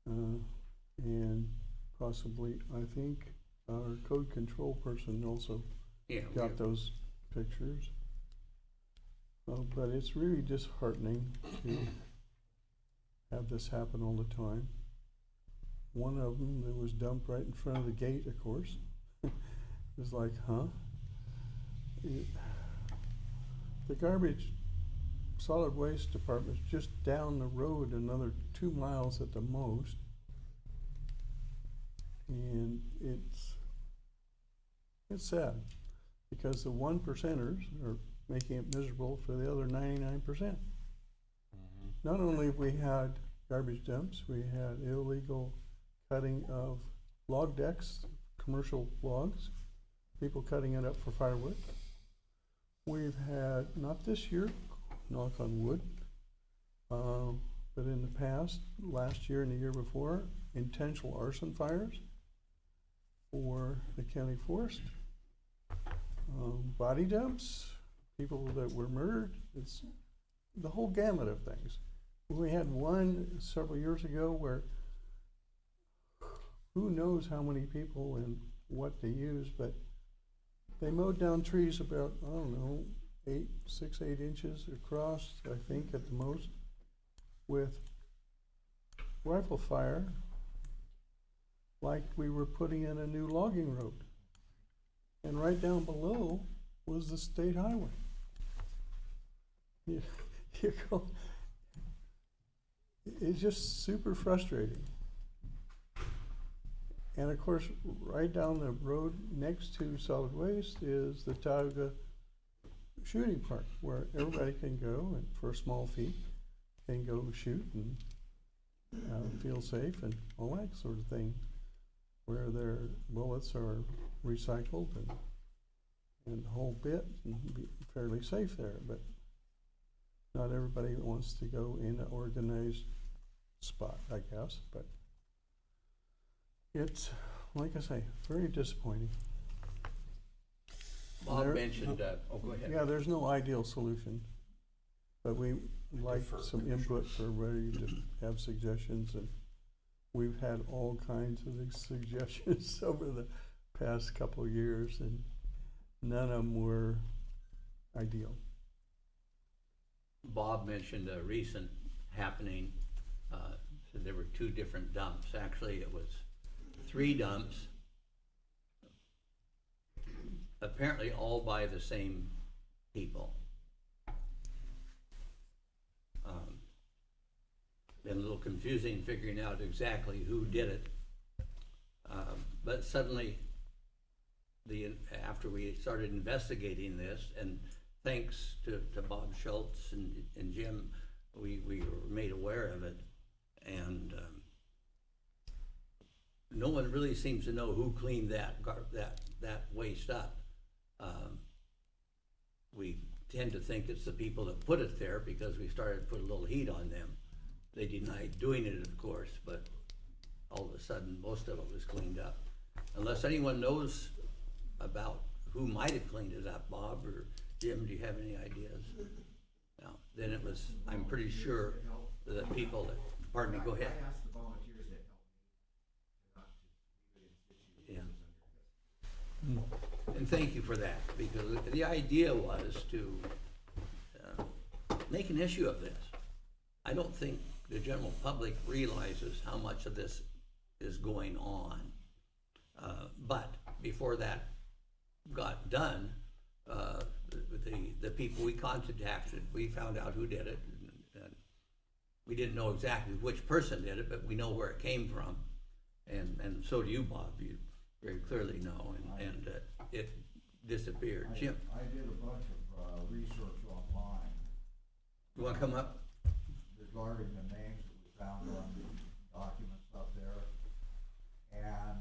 And possibly, I think, our code control person also got those pictures. But it's really disheartening to have this happen all the time. One of them that was dumped right in front of the gate, of course. It was like, huh? The garbage solid waste department's just down the road another 2 miles at the most. And it's sad because the 1%ers are making it miserable for the other 99%. Not only have we had garbage dumps, we had illegal cutting of log decks, commercial logs, people cutting it up for firewood. We've had, not this year, knock on wood, but in the past, last year and the year before, intentional arson fires for the county forest, body dumps, people that were murdered. It's the whole gamut of things. We had one several years ago where who knows how many people and what they used, but they mowed down trees about, I don't know, 8 inches across, I think at the most, with rifle fire, like we were putting in a new logging road. And right down below was the state highway. You go, it's just super frustrating. And of course, right down the road next to solid waste is the Tauga shooting park, where everybody can go and for a small fee can go shoot and feel safe and all that sort of thing, where their bullets are recycled and the whole bit and be fairly safe there. But not everybody wants to go in an organized spot, I guess. But it's, like I say, very disappointing. Bob mentioned, oh, go ahead. Yeah, there's no ideal solution, but we like some input for everybody to have suggestions, and we've had all kinds of suggestions over the past couple of years, and none of them were ideal. Bob mentioned a recent happening, said there were 2 different dumps. Actually, it was 3 dumps, apparently all by the same people. Been a little confusing figuring out exactly who did it. But suddenly, after we started investigating this, and thanks to Bob Schultz and Jim, we were made aware of it. And no one really seems to know who cleaned that waste up. We tend to think it's the people that put it there because we started to put a little heat on them. They denied doing it, of course, but all of a sudden, most of it was cleaned up. Unless anyone knows about who might have cleaned it up, Bob or Jim, do you have any ideas? No. Then it was, I'm pretty sure the people that, pardon me, go ahead. I asked the volunteers that helped me not to leave it in situ. Yeah. And thank you for that, because the idea was to make an issue of this. I don't think the general public realizes how much of this is going on. But before that got done, the people we contacted, we found out who did it. And we didn't know exactly which person did it, but we know where it came from. And so do you, Bob. You very clearly know. And it disappeared. Jim? I did a bunch of research online. You want to come up? Regarding the names that we found on the documents up there. And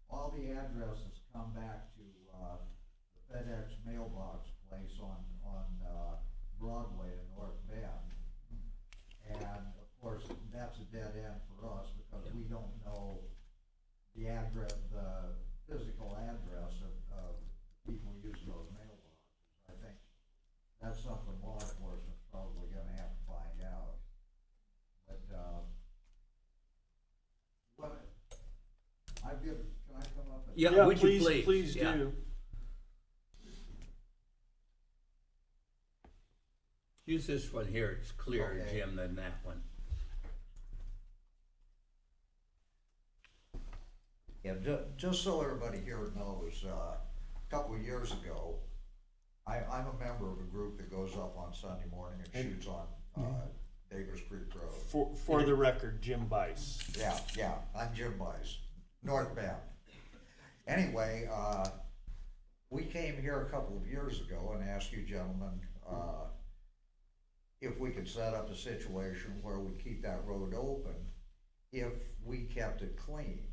all the addresses come back to the FedEx mailbox place on Broadway in North Bend. And of course, that's a dead end for us because we don't know the address, the physical address of people who use those mailboxes. I think that's something law enforcement's probably gonna have to find out. But, can I come up and? Yeah, would you please Yeah. do. Use this one here, it's clearer, Okay. Jim, than that one. Yeah, just so everybody here knows, a couple of years ago, I'm a member of a group that goes up on Sunday morning and shoots on, Davis Creek Road. For the record, Jim Bice. Yeah, I'm Jim Bice, North Bend. Anyway, we came here a couple of years ago and asked you gentlemen, if we could set up a situation where we keep that road open if we kept it clean.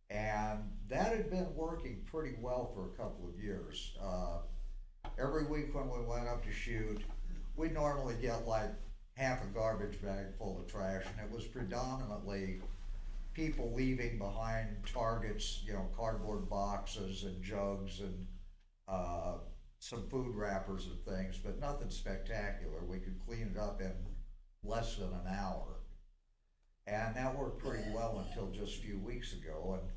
And that had been working pretty well for a couple of years. Every week when we went up to shoot, we'd normally get like half a garbage bag full of trash, and it was predominantly people leaving behind targets, you know, cardboard boxes and jugs and some food wrappers and things, but nothing spectacular. We could clean it up in less than an hour. And that worked pretty well until just a few weeks ago. And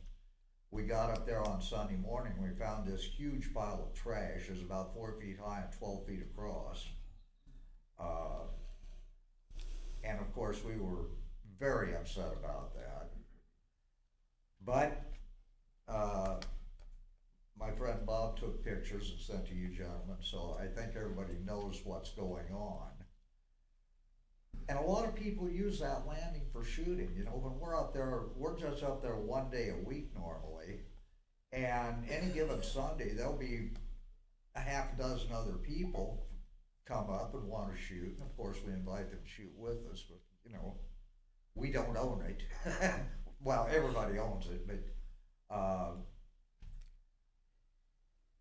we got up there on Sunday morning, we found this huge pile of trash. It was about 4 feet high and 12 feet across. And of course, we were very upset about that. But my friend Bob took pictures and sent to you gentlemen, so I think everybody knows what's going on. And a lot of people use that landing for shooting. You know, when we're up there, we're just up there one day a week normally. And any given Sunday, there'll be a half a dozen other people come up and want to shoot. And of course, we invite them to shoot with us, but you know, we don't own it. Well, everybody owns it, but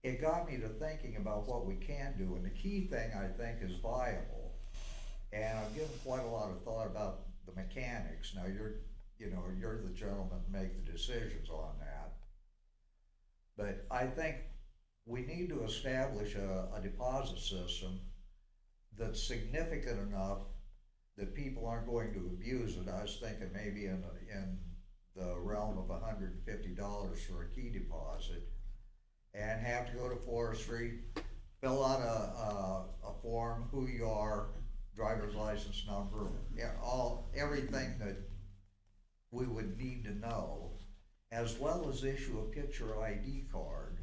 it got me to thinking about what we can do. And the key thing I think is viable. And I've given quite a lot of thought about the mechanics. Now you're the gentleman to make the decisions on that. But I think we need to establish a deposit system that's significant enough that people aren't going to abuse it. I was thinking maybe in the realm of $150 for a key deposit, and have to go to forestry, fill out a form, who you are, driver's license number, yeah, everything that we would need to know, as well as issue a picture ID card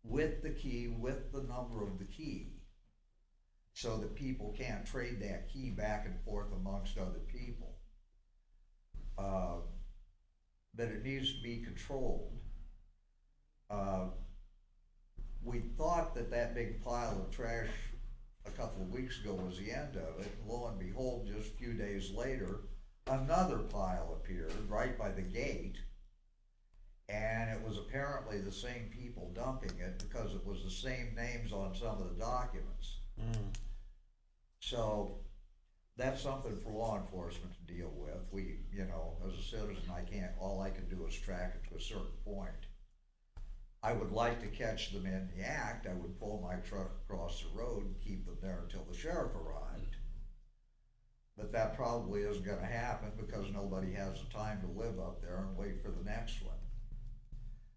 with the key, with the number of the key, so that people can't trade that key back and forth amongst other people. But it needs to be controlled. We thought that big pile of trash a couple of weeks ago was the end of it. Lo and behold, just a few days later, another pile appeared right by the gate. And it was apparently the same people dumping it, because it was the same names on some of the documents. So that's something for law enforcement to deal with. We, as a citizen, all I can do is track it to a certain point. I would like to catch them in the act. I would pull my truck across the road and keep them there until the sheriff arrived. But that probably isn't gonna happen, because nobody has the time to live up there and wait for the next one.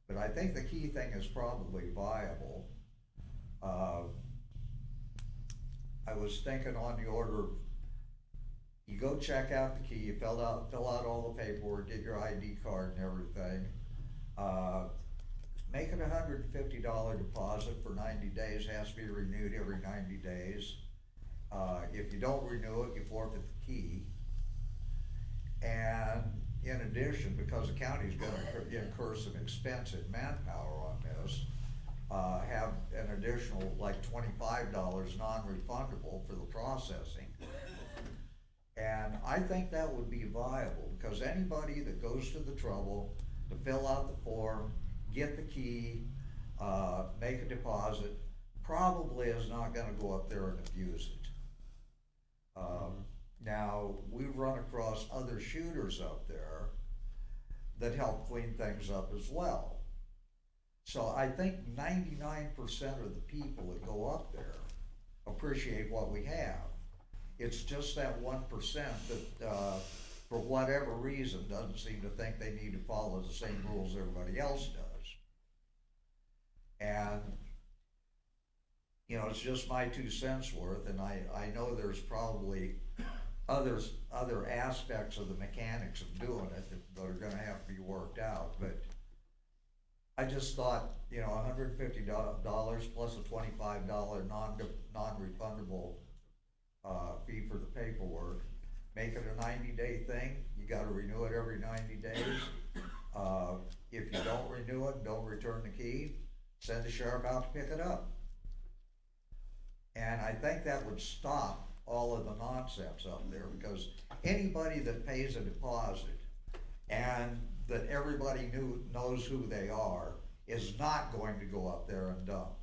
But I think the key thing is probably viable. I was thinking on the order of, you go check out the key, you fill out all the paperwork, get your ID card and everything. Make it $150 deposit for 90 days, has to be renewed every 90 days. If you don't renew it, you forfeit the key. And in addition, because the county's gonna incur some expense and manpower on this, have an additional like $25 non-refundable for the processing. And I think that would be viable, because anybody that goes to the trouble to fill out the form, get the key, make a deposit, probably is not gonna go up there and abuse it. Now, we've run across other shooters up there that help clean things up as well. So I think 99% of the people that go up there appreciate what we have. It's just that 1% that, for whatever reason, doesn't seem to think they need to follow the same rules everybody else does. And, it's just my 2 cents worth, and I know there's probably other aspects of the mechanics of doing it that are gonna have to be worked out, but I just thought, $150 plus a $25 non-refundable fee for the paperwork, make it a 90-day thing. You gotta renew it every 90 days. If you don't renew it, don't return the key, send the sheriff out to pick it up. And I think that would stop all of the nonsense up there, because anybody that pays a deposit and that everybody knows who they are is not going to go up there and dump.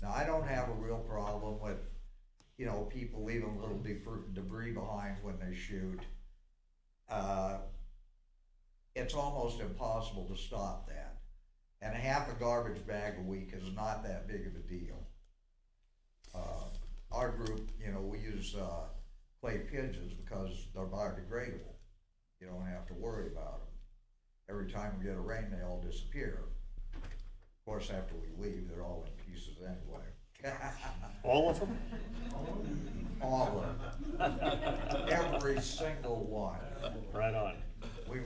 Now, I don't have a real problem with, people leaving little debris behind when they shoot. It's almost impossible to stop that. And half a garbage bag a week is not that big of a deal. Our group, we use clay pigeons because they're biodegradable. You don't have to worry about them. Every time we get a rain, they all disappear. Of course, after we leave, they're all in pieces anyway. All of them? All of them. Every single one. Right on.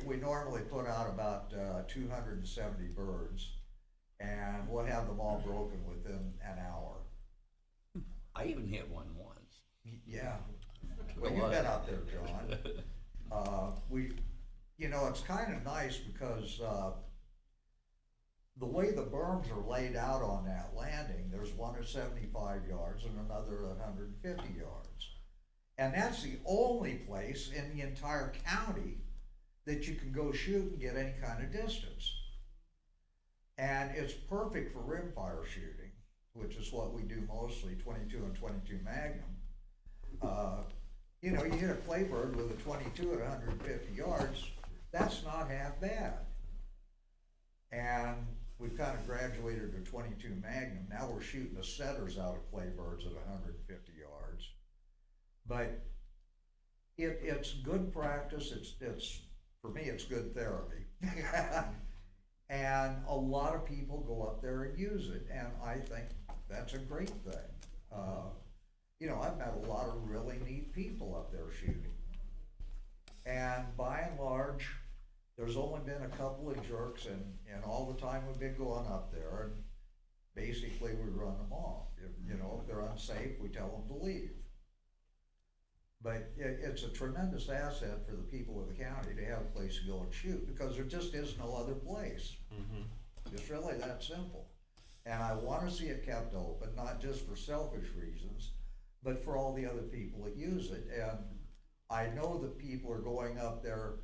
We normally put out about 270 birds, and we'll have them all broken within an hour. I even hit one once. Yeah. Well, you've been out there, John. It's kind of nice because the way the berms are laid out on that landing, there's one at 75 yards and another at 150 yards. And that's the only place in the entire county that you can go shoot and get any kind of distance. And it's perfect for rimfire shooting, which is what we do mostly, 22 and 22 Magnum. You hit a clay bird with a 22 at 150 yards, that's not half bad. And we've kind of graduated to 22 Magnum. Now we're shooting the setters out of clay birds at 150 yards. But it's good practice. It's for me, it's good therapy. And a lot of people go up there and use it. And I think That's a great thing. You know, I've met a lot of really neat people up there shooting. And by and large, there's only been a couple of jerks, and all the time we've been going up there, and basically we run them off. If they're unsafe, we tell them to leave. But it's a tremendous asset for the people of the county to have a place to go and shoot, because there just is no other place. It's really that simple. And I wanna see it kept open, not just for selfish reasons, but for all the other people that use it. And I know that people are going up there,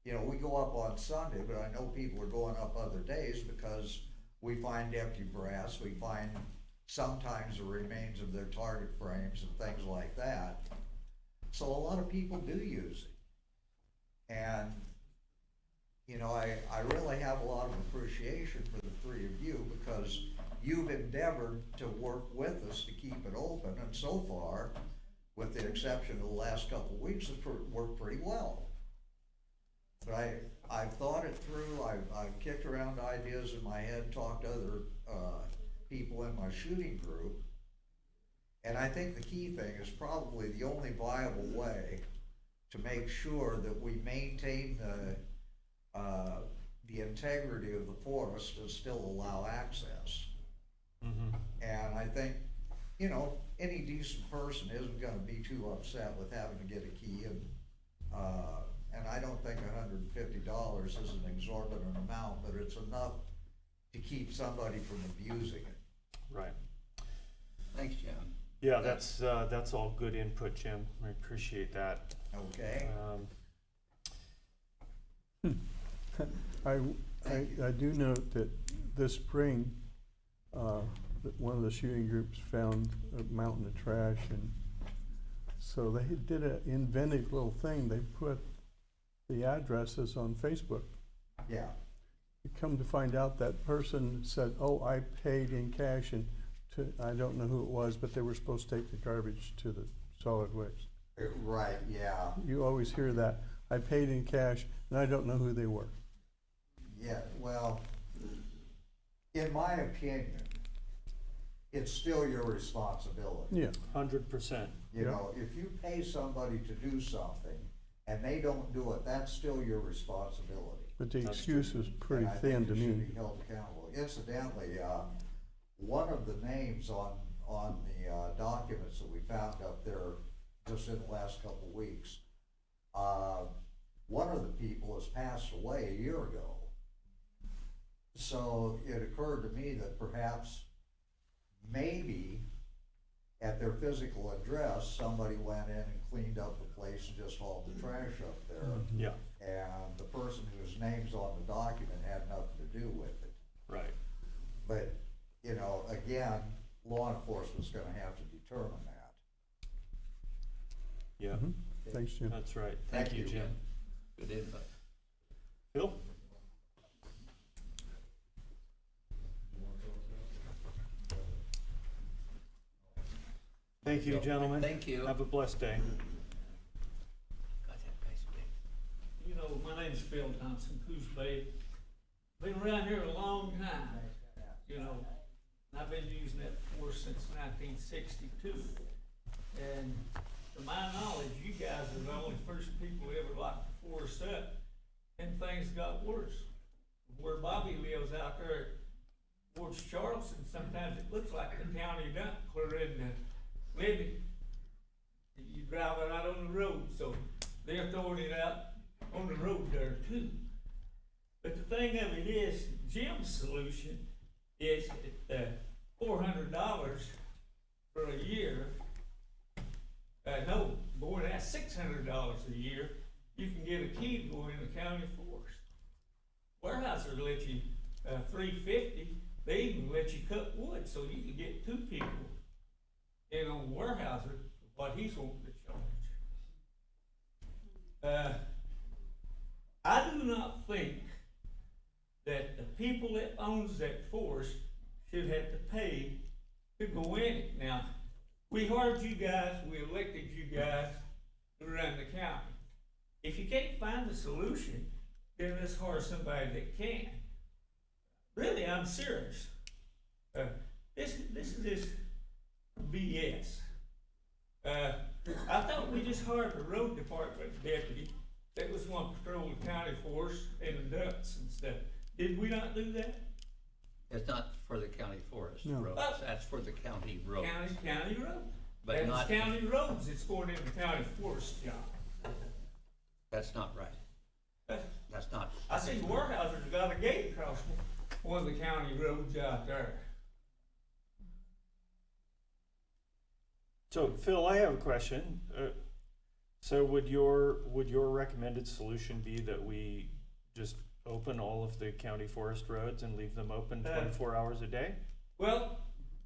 we go up on Sunday, but I know people are going up other days because we find empty brass, we find sometimes the remains of their target frames and things like that. So a lot of people do use it. And, I really have a lot of appreciation for the three of you, because you've endeavored to work with us to keep it open, and so far, with the exception of the last couple of weeks, it's worked pretty well. But I've thought it through, I've kicked around ideas in my head, talked to other people in my shooting group, and I think the key thing is probably the only viable way to make sure that we maintain the integrity of the forest and still allow access. And I think, any decent person isn't gonna be too upset with having to get a key, and I don't think $150 is an exorbitant amount, but it's enough to keep somebody from abusing it. Right. Thanks, Jim. Yeah, that's all good input, Jim. I appreciate that. Okay. I do note that this spring, that one of the shooting groups found a mountain of trash, and so they did an inventive little thing. They put the addresses on Facebook. Yeah. You come to find out that person said, "Oh, I paid in cash," and I don't know who it was, but they were supposed to take the garbage to the solid waste. Right, yeah. You always hear that. I paid in cash, and I don't know who they were. Yeah, well, in my opinion, it's still your responsibility. Yeah. 100%. If you pay somebody to do something and they don't do it, that's still your responsibility. But the excuse was pretty And I thin think to you me. should be held accountable. Incidentally, one of the names on the documents that we found up there just in the last couple of weeks, one of the people has passed away a year ago. So it occurred to me that perhaps, maybe, at their physical address, somebody went in and cleaned up the place and just hauled the trash up there. Yeah. And the person whose name's on the document had nothing to do with it. Right. But, again, law enforcement's gonna have to determine that. Yeah. Thanks, Jim. That's right. Thank Thank you, you. Jim. Good input. Phil? Thank you, gentlemen. Thank you. Have a blessed day. My name's Phil Thompson, Coos Bay. Been around here a long time, and I've been using that force since 1962. And to my knowledge, you guys are the only first people who ever locked the forest up, and things got worse. Where Bobby lives out there at Ward's Charleston, sometimes it looks like the county dump clear in the Libby. You drive it out on the road, so they're throwing it out on the road there too. But the thing of it is, Jim's solution is $400 for a year. No, more than that, $600 a year. You can get a key to go in the county forest. Warehouser will let you $350. They even let you cut wood, so you can get two people in on Warehouser what he's wanting to charge. I do not think that the people that owns that forest should have to pay to go in it. Now, we hired you guys, we elected you guys to run the county. If you can't find a solution, then let's hire somebody that can. Really, I'm serious. this is BS. I thought we just hired a road department deputy that was one to patrol the county for us and the ducks and stuff. Did we not do that? It's not for the county forest No. roads, that's for the county roads. County road. But And not- it's county roads, it's going in the county forest job. That's not right. That's not. I see Warehouser's got a gate across one of the county roads out there. So Phil, I have a question. So would your recommended solution be that we just open all of the county forest roads and leave them open 24 hours a day? Well,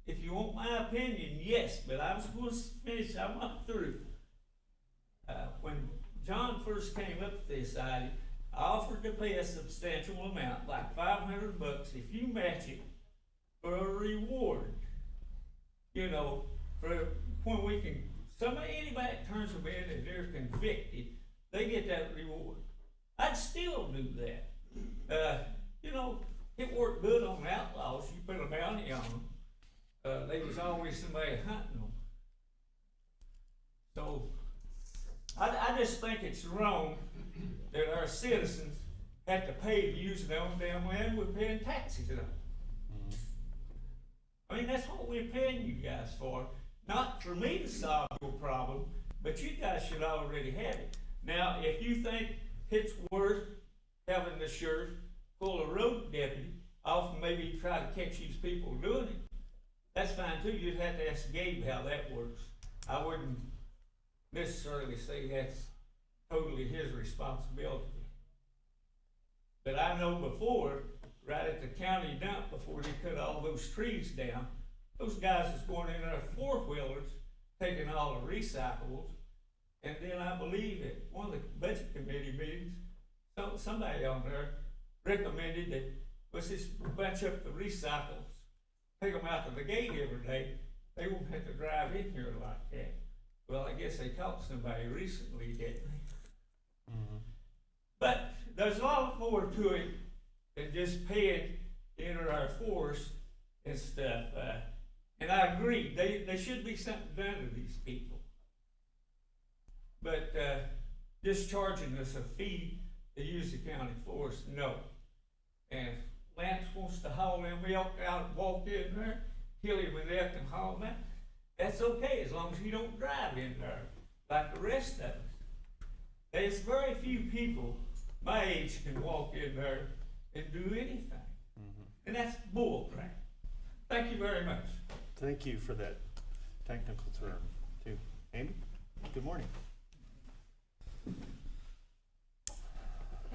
if you want my opinion, yes, but I was supposed to finish, I'm not through. When John first came up with this idea, I offered to pay a substantial amount, like $500, if you match it for a reward. You know, for when we can, anybody that turns them in and they're convicted, they get that reward. I'd still do that. You know, it worked good on outlaws. You put a bounty on them. There was always somebody hunting them. So, I just think it's wrong that our citizens have to pay to use their own damn land. We're paying taxes on it. I mean, that's what we're paying you guys for. Not for me to solve your problem, but you guys should already have it. Now, if you think it's worth having the sheriff pull a road deputy off and maybe try to catch these people doing it, that's fine too. You'd have to ask Gabe how that works. I wouldn't necessarily say that's totally his responsibility. But I know before, right at the county dump, before they cut all those trees down, those guys was going in there four-wheelers, taking all the recyclables, and then I believe at one of the budget committee meetings, somebody on there recommended that let's just bunch up the recyclables, take them out to the gate every day. They won't have to drive in here like that. Well, I guess they caught somebody recently, didn't they? Mm-hmm. But there's a lot more to it than just paying to enter our force and stuff. And I agree, there should be something done to these people. But just charging us a fee to use the county forest, no. And if Lance wants to haul them elk out, walk in there, kill him with elk and haul them out, that's okay, as long as you don't drive in there like the rest of us. There's very few people my age can walk in there and do anything. Mm-hmm. And that's bull crap. Thank you very much. Thank you for that technical term, too. Amy, good morning. Can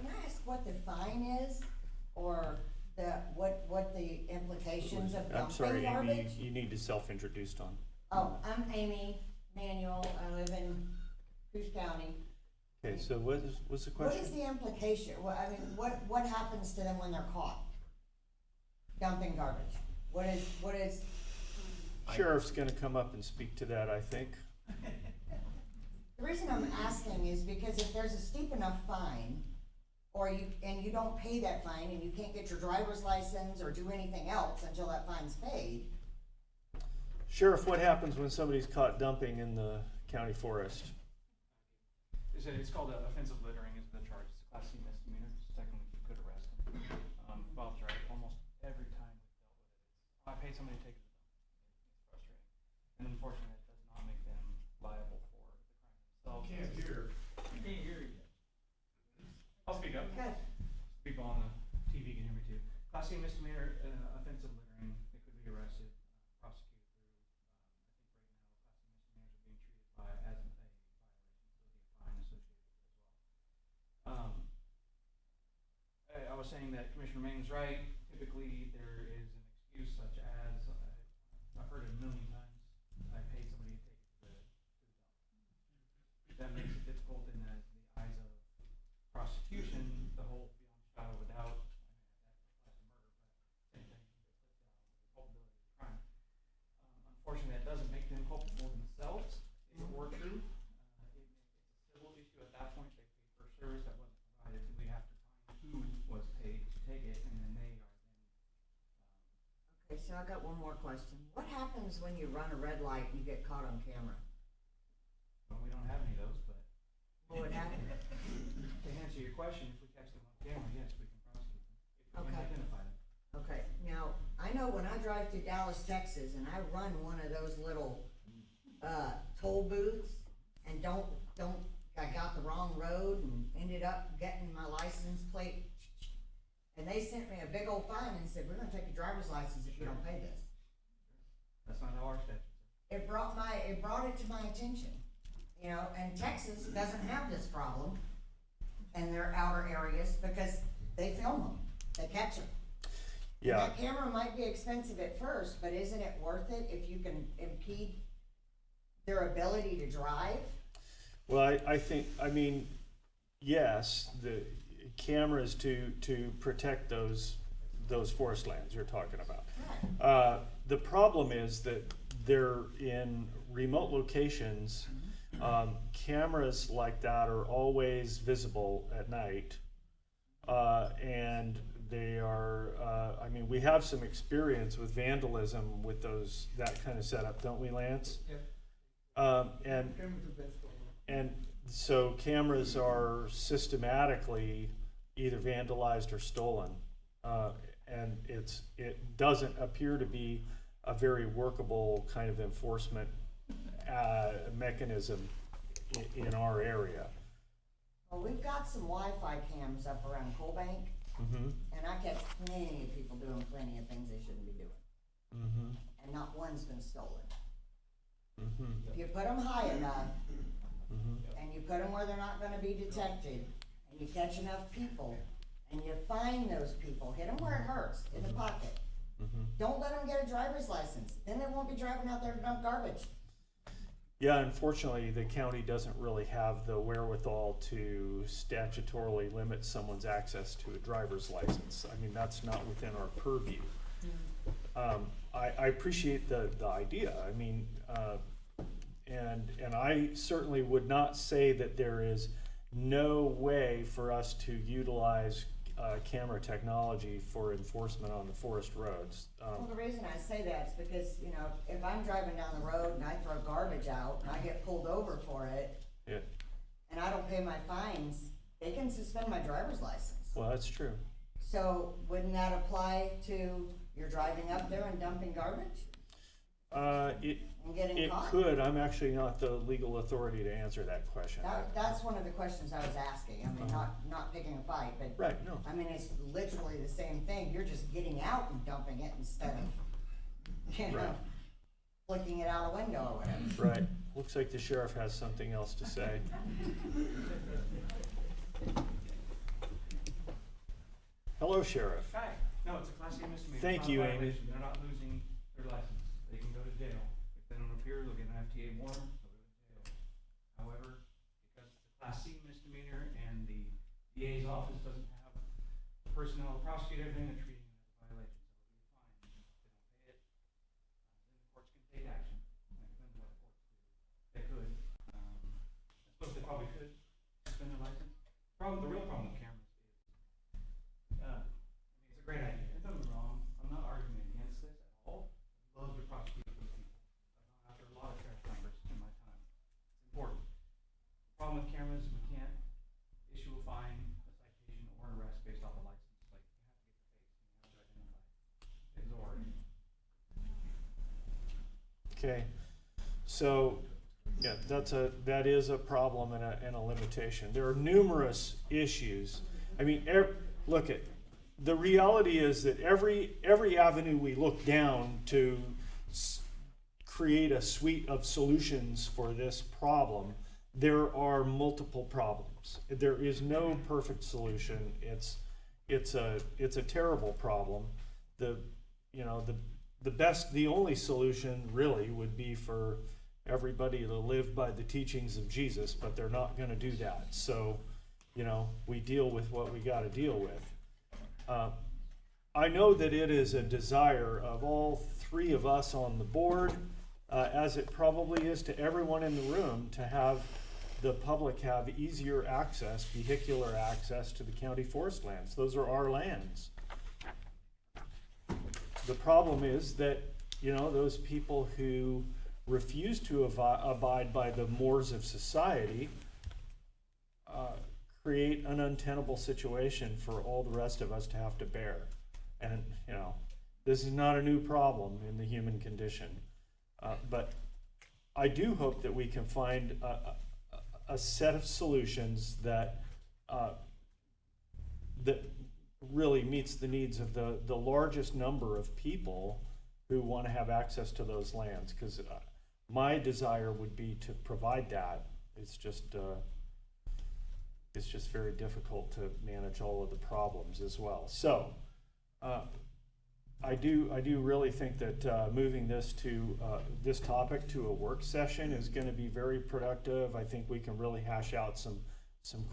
I ask what the fine is, or what the implications of I'm sorry, dumping garbage? Amy, you need to self-introduce, Don. Oh, I'm Amy Manuel, I live in Coos County. Okay, so what's the What question? is the implication, what happens to them when they're caught dumping garbage? What is? Sheriff's gonna come up and speak to that, I think. The reason I'm asking is because if there's a steep enough fine, and you don't pay that fine, and you can't get your driver's license or do anything else until that fine's paid. Sheriff, what happens when somebody's caught dumping in the county forest? It's called offensive littering is the charge. It's a Class C misdemeanor. So technically, you could arrest them. Bob's right. Almost every time we've dealt with it, I pay somebody to take it to them. It's frustrating. And unfortunately, it does not make them liable for the crime themselves. Can't hear. I can't hear you. I'll speak up. Okay. People on the TV can hear me too. Class C misdemeanor, offensive littering. They could be arrested, prosecuted through. I think right now, Class C misdemeanors are being treated as a violation, so there'll be a fine associated with it as well. I was saying that Commissioner Manning's right. Typically, there is an excuse such as, I've heard it a million times, I paid somebody to take it to the dump. That makes it difficult in the eyes of prosecution, the whole beyond shadow of a doubt. I mean, that applies to murder, but same thing, the culpability of the crime. Unfortunately, that doesn't make them culpable themselves. If it were true, it's a civil issue at that point. They paid for a service that wasn't provided. We have to find who was paid to take it, and then they are then I got one more question. What happens when you run a red light and you get caught on camera? Well, we don't have any of those, but What would happen? to answer your question, if we catch them on camera, yes, we can prosecute them, if we can Okay. identify them. Okay, now, I know when I drive to Dallas, Texas, and I run one of those little, toll booths, and I got the wrong road and ended up getting my license plate, and they sent me a big old fine and said, we're gonna take your driver's license if you don't pay this. That's not how our statute says. It brought it to my attention, you know, and Texas doesn't have this problem in their outer areas because they film them, they catch them. Yeah. And that camera might be expensive at first, but isn't it worth it if you can impede their ability to drive? Well, I mean, yes, the cameras to protect those forest lands you're talking about. Right. The problem is that they're in remote locations. Cameras like that are always visible at night, and they are. I mean, we have some experience with vandalism with that kind of setup, don't we, Lance? Yep. And so cameras are systematically either vandalized or stolen, and it doesn't appear to be a very workable kind of enforcement mechanism in our area. Well, we've got some Wi-Fi cams up around Coalbank, Mm-hmm. and I catch plenty of people doing plenty of things they shouldn't be doing, Mm-hmm. and not one's been stolen. Mm-hmm. If you put them high enough, Mm-hmm. and you put them where they're not gonna be detected, and you catch enough people, and you find those people, hit them where it hurts, in the pocket. Mm-hmm. Don't let them get a driver's license, then they won't be driving out there to dump garbage. Yeah, unfortunately, the county doesn't really have the wherewithal to statutorily limit someone's access to a driver's license. I mean, that's not within our purview. I appreciate the idea. I mean, and I certainly would not say that there is no way for us to utilize camera technology for enforcement on the forest roads. Well, the reason I say that is because, you know, if I'm driving down the road and I throw garbage out and I get pulled over for it, Yeah. and I don't pay my fines, they can suspend my driver's license. Well, that's true. So wouldn't that apply to you're driving up there and dumping garbage and getting It caught? could. I'm actually not the legal authority to answer that question. That's one of the questions I was asking. I mean, not picking a fight, but Right, no. I mean, it's literally the same thing. You're just getting out and dumping it instead of, you know, Right. flicking it out a window or whatever. Right. Looks like the sheriff has something else to say. Hello, Sheriff. Hi, no, it's a Class A misdemeanor. Thank It's not a you, Amy. violation. They're not losing their license. They can go to jail. If they don't appear, they'll get an FTA warrant, they'll go to jail. However, because it's a Class C misdemeanor and the DA's office doesn't have personnel to prosecute everything, they're treating it as a violation. So it'll be a fine. If they don't pay it, then the courts can take action. And it depends on what the courts do. They could. I suppose they probably could suspend their license. The real problem with cameras is, I mean, it's a great idea. Don't get me wrong. I'm not arguing against this at all. I'd love to prosecute those people. I've gone after a lot of trash dumpers in my time. It's important. The problem with cameras is we can't issue a fine, a citation, or an arrest based off a license. Like, you have to get the face. You have to identify. It's already. Okay. So, yeah, that is a problem and a limitation. There are numerous issues. I mean, look at, the reality is that every avenue we look down to create a suite of solutions for this problem, there are multiple problems. There is no perfect solution. It's a terrible problem. The only solution really would be for everybody to live by the teachings of Jesus, but they're not going to do that. So, we deal with what we got to deal with. I know that it is a desire of all three of us on the board, as it probably is to everyone in the room, to have the public have easier access, vehicular access to the county forest lands. Those are our lands. the problem is that, you know, those people who refuse to abide by the mores of society create an untenable situation for all the rest of us to have to bear. And, you know, this is not a new problem in the human condition. But I do hope that we can find a set of solutions that that really meets the needs of the largest number of people who want to have access to those lands. Because my desire would be to provide that. It's just very difficult to manage all of the problems as well. So I do really think that moving this to this topic to a work session is going to be very productive. I think we can really hash out some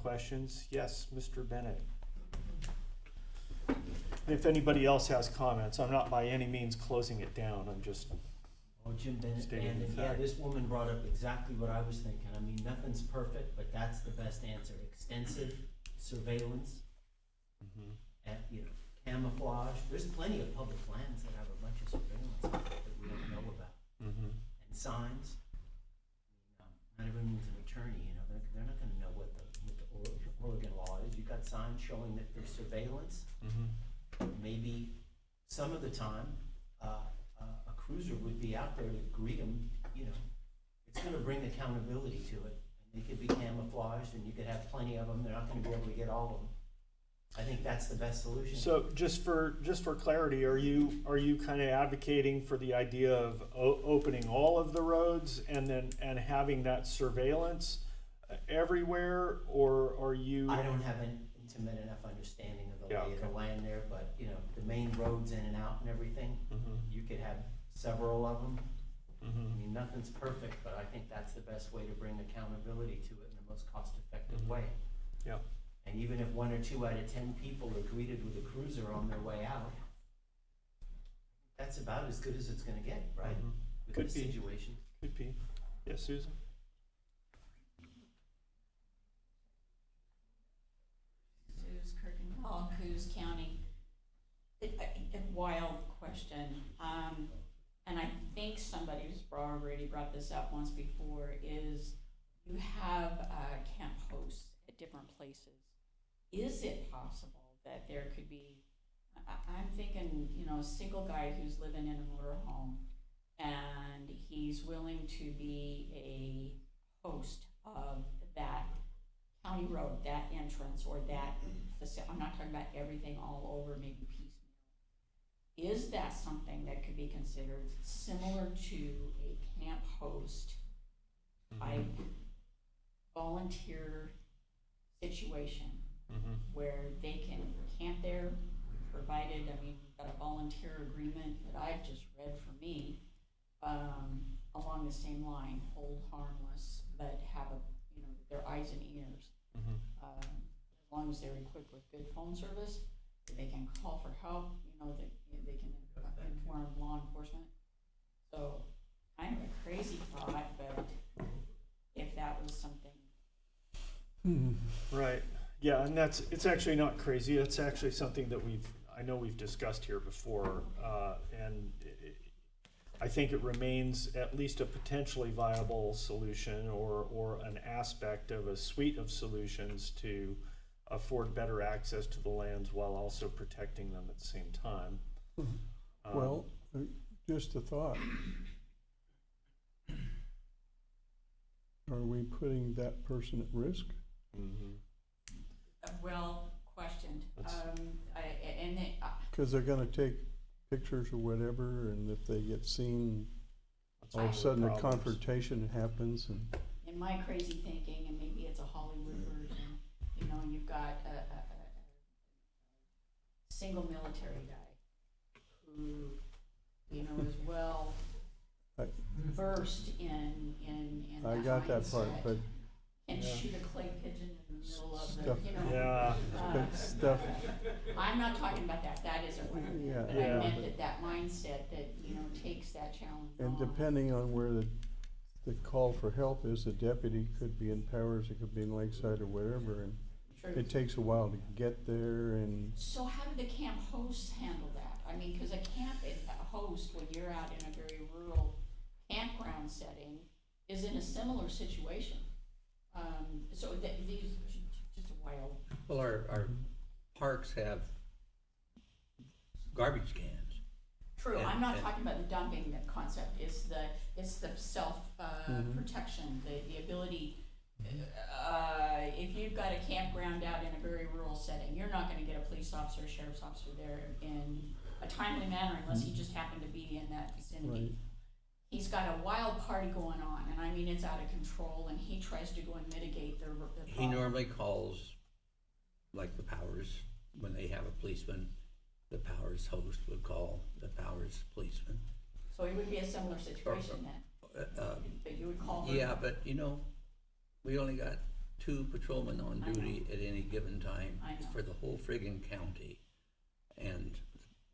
questions. Yes, Mr. Bennett. If anybody else has comments, I'm not by any means closing it down. I'm just Jim Bennett, stating and the yeah, fact. this woman brought up exactly what I was thinking. I mean, nothing's perfect, but that's the best answer. Extensive surveillance, and, you know, camouflage. There's plenty of public lands that have a bunch of surveillance on it that we don't know about. And signs. Not everyone's an attorney, you know, they're not gonna know what the Oregon law is. You've got signs showing that there's surveillance. Maybe some of the time, a cruiser would be out there to greet them, you know. It's gonna bring accountability to it. And they could be camouflaged and you could have plenty of them. They're not gonna be able to get all of them. I think that's the best solution. So just for clarity, are you kind of advocating for the idea of opening all of the roads and having that surveillance everywhere, or are you? I don't have an intimate enough understanding of the lay of the land there, but you know, the main roads in and out and everything, you could have several of them. I mean, nothing's perfect, but I think that's the best way to bring accountability to it in the most cost-effective way. Yeah. And even if 1 or 2 out of 10 people are greeted with a cruiser on their way out, that's about as good as it's gonna get, right? With Could this be. situation. Could be. Yes, Susan? Suze Kirkendall, Coos County. A wild question, and I think somebody's already brought this up once before, is you have camp hosts at different places. Is it possible that there could be, I'm thinking, you know, a single guy who's living in a motorhome and he's willing to be a host of that county road, that entrance, or that facility. I'm not talking about everything all over, maybe piecemeal. Is that something that could be considered similar to a camp host type volunteer situation where they can camp there, provided, I mean, we've got a volunteer agreement that I've just read for me, along the same line, hold harmless, but have a, you know, their eyes and ears. As long as they're equipped with good phone service, they can call for help, you know, they can inform law enforcement. So, kind of a crazy thought, but if that was something. Right. Yeah, and it's actually not crazy. It's actually something that I know we've discussed here before, and I think it remains at least a potentially viable solution or an aspect of a suite of solutions to afford better access to the lands while also protecting them at the same time. Well, just a thought. Are we putting that person at risk? Well questioned. Because they're going to take pictures or whatever, and if they get seen, all of a sudden a confrontation happens. And in my crazy thinking, and maybe it's a Hollywood version, you know, you've got a single military guy who, you know, is well versed in I got that part, but and shoot a clay pigeon in the middle of stuff, the, you know. stuff. I'm not talking about that. That isn't what I meant. Yeah, but I meant that mindset that, you know, takes that challenge And on. depending on where the call for help is, the deputy could be in Powers, it could be in Lakeside or wherever, and True. It takes a while to get there and, So how do the camp hosts handle that? I mean, cause a host, when you're out in a very rural campground setting, is in a similar situation. So these, just a wild. Well, our parks have garbage cans. True, And- I'm not and- talking about the dumping concept, it's the self, protection, the ability. If you've got a campground out in a very rural setting, you're not gonna get a police officer or sheriff's officer there in a timely manner unless he just happened to be in that vicinity. Right. He's got a wild party going on, and I mean, it's out of control, and he tries to go and mitigate the problem. He normally calls, like the Powers, when they have a policeman, the Powers host would call the Powers policeman. So it would be a similar situation then, that you would call. Yeah, but you know, we only got 2 patrolmen on duty at any given time I know. for the whole friggin' county. And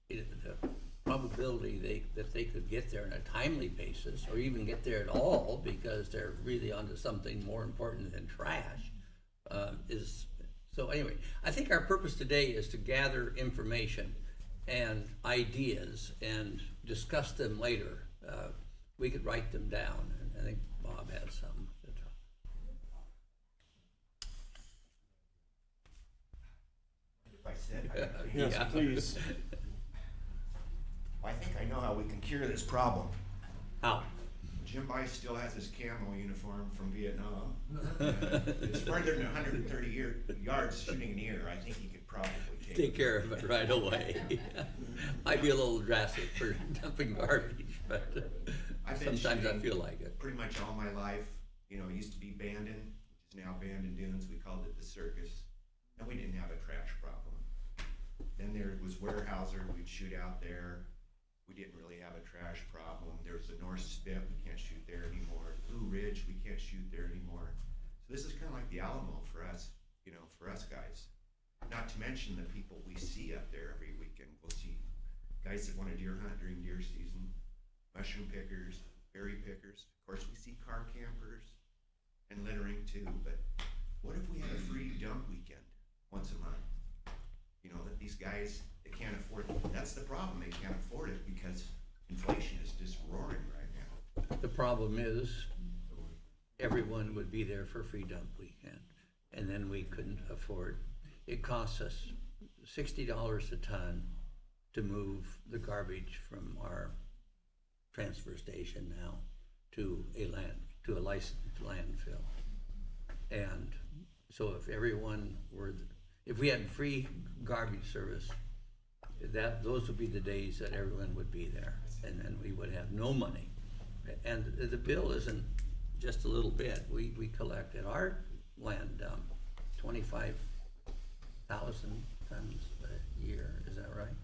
the probability that they could get there on a timely basis, or even get there at all because they're really onto something more important than trash, is, so anyway, I think our purpose today is to gather information and ideas and discuss them later. We could write them down, and I think Bob has some to talk. If I said, yes, Yeah. please. I think I know how we can cure this problem. How? Jim Bice still has his camo uniform from Vietnam. It's further than 130 yards shooting an ear. I think he could probably Take care of it right away. Might be a little drastic for dumping garbage, but I've been sometimes I shooting feel like it. pretty much all my life. You know, it used to be Bandon, which is now Bandon Dunes. We called it the circus, and we didn't have a trash problem. Then there was Warehouser. We'd shoot out there. We didn't really have a trash problem. There was the North Spit. We can't shoot there anymore. Blue Ridge. We can't shoot there anymore. So this is kind of like the Alamo for us, you know, for us guys. Not to mention the people we see up there every weekend. We'll see guys that want to deer hunt during deer season, mushroom pickers, berry pickers. Of course, we see car campers and littering too. But what if we had a free dump weekend once a month? You know, that these guys, they can't afford it. That's the problem. They can't afford it because inflation is just roaring right now. The problem is, everyone would be there for free dump weekend, and then we couldn't afford. It costs us $60 a ton to move the garbage from our transfer station now to a licensed landfill. And so if we had free garbage service, those would be the days that everyone would be there, and then we would have no money. And the bill isn't just a little bit. We collect at our land dump 25,000 tons a year, is that right?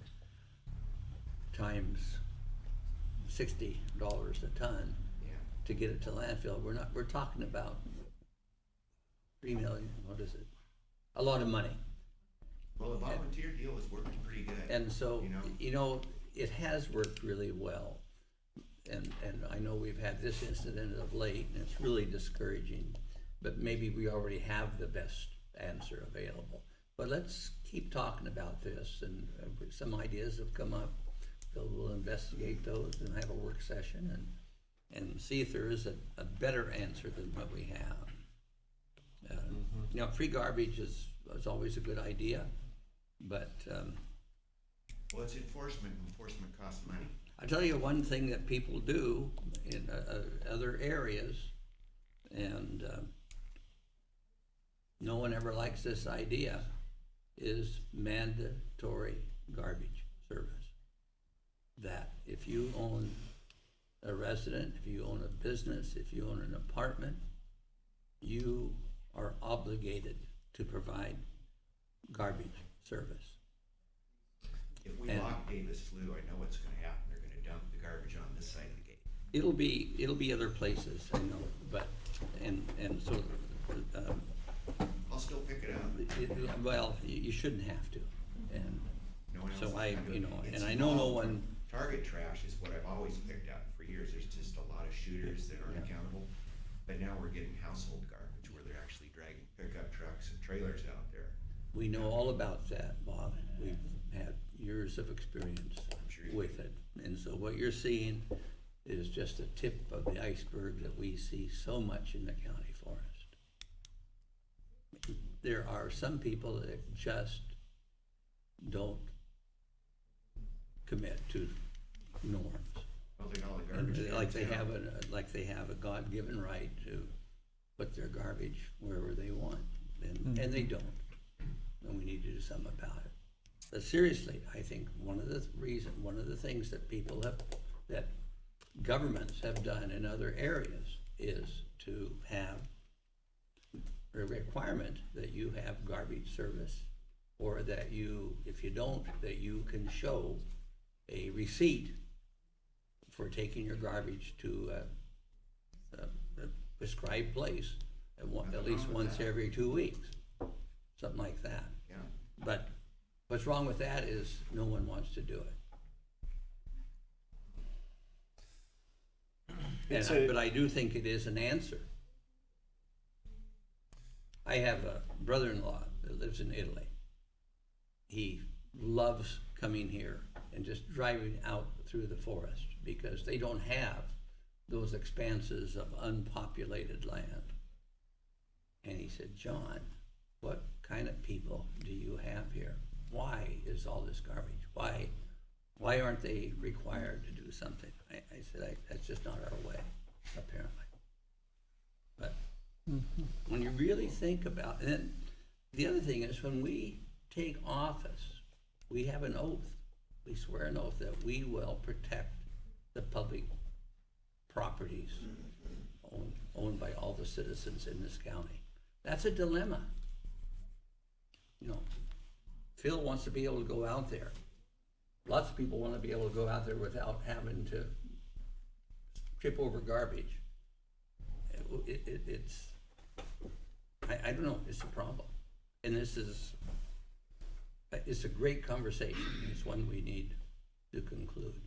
Times $60 a ton to get it to landfill. We're talking about 3 million, what is it? A lot of money. Well, the volunteer deal is working pretty good. And so, you know, it has worked really well. And I know we've had this incident of late, and it's really discouraging, but maybe we already have the best answer available. But let's keep talking about this, and some ideas have come up. Phil will investigate those and have a work session and see if there is a better answer than what we have. You know, free garbage is always a good idea, but well, it's enforcement. Enforcement costs money. I tell you one thing that people do in other areas, and no one ever likes this idea, is mandatory garbage service. That if you own a resident, if you own a business, if you own an apartment, you are obligated to provide garbage service. If we lock Davis Slough, I know what's going to happen. They're going to dump the garbage on this side of the gate. It'll be other places, I know, but and so. I'll still pick it up. Well, you shouldn't have to, and no one else so is gonna do it. and I know no one. Target trash is what I've always picked up for years. There's just a lot of shooters that aren't accountable, but now we're getting household garbage where they're actually dragging pickup trucks and trailers out there. We know all about that, Bob. We've had years of experience with it. And so what you're seeing is just a tip of the iceberg that we see so much in the county forest. There are some people that just don't commit to norms. Well, they got all the And garbage. like they have a God-given right to put their garbage wherever they want, and they don't. And we need to do something about it. But seriously, I think one of the things that that governments have done in other areas is to have a requirement that you have garbage service, or that you, if you don't, that you can show a receipt for taking your garbage to a prescribed place at least once every 2 weeks, something like that. Yeah. But what's wrong with that is no one wants to do it. But I do think it is an answer. I have a brother-in-law that lives in Italy. He loves coming here and just driving out through the forest because they don't have those expanses of unpopulated land. And he said, John, what kind of people do you have here? Why is all this garbage? Why aren't they required to do something? I said, that's just not our way, apparently. But when you really think about it, and the other thing is when we take office, we have an oath. We swear an oath that we will protect the public properties owned by all the citizens in this county. That's a dilemma. You know, Phil wants to be able to go out there. Lots of people want to be able to go out there without having to trip over garbage. I don't know, it's a problem. And it's a great conversation. It's one we need to conclude.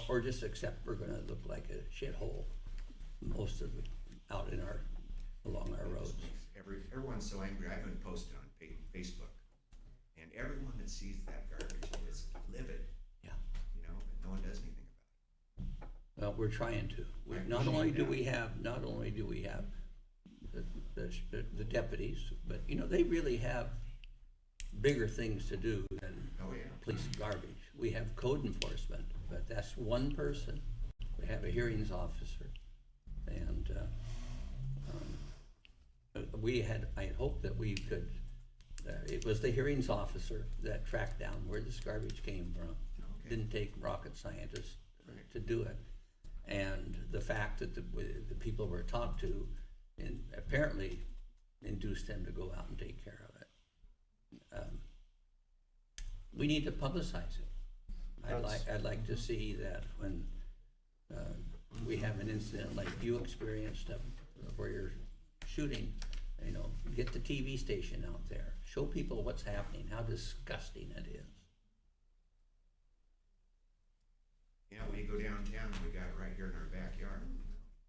Or just accept we're gonna look like a shithole, most of it out along our roads. Everyone's so angry. I haven't posted on Facebook, and everyone that sees that garbage is livid. Yeah. You know, but no one does anything about it. Well, we're trying to. Not only do we have the deputies, but you know, they really have bigger things to do than police garbage. We have code enforcement, but that's one person. We have a hearings officer, and I had hoped that we could, it was the hearings officer that tracked down where this garbage came from. Okay. Didn't take rocket scientists to do it. And the fact that the people were talked to and apparently induced them to go out and take care of it. We need to publicize it. I'd like to see that when we have an incident like you experienced where you're shooting, you know, get the TV station out there, show people what's happening, how disgusting it is. Yeah, when you go downtown, we got it right here in our backyard.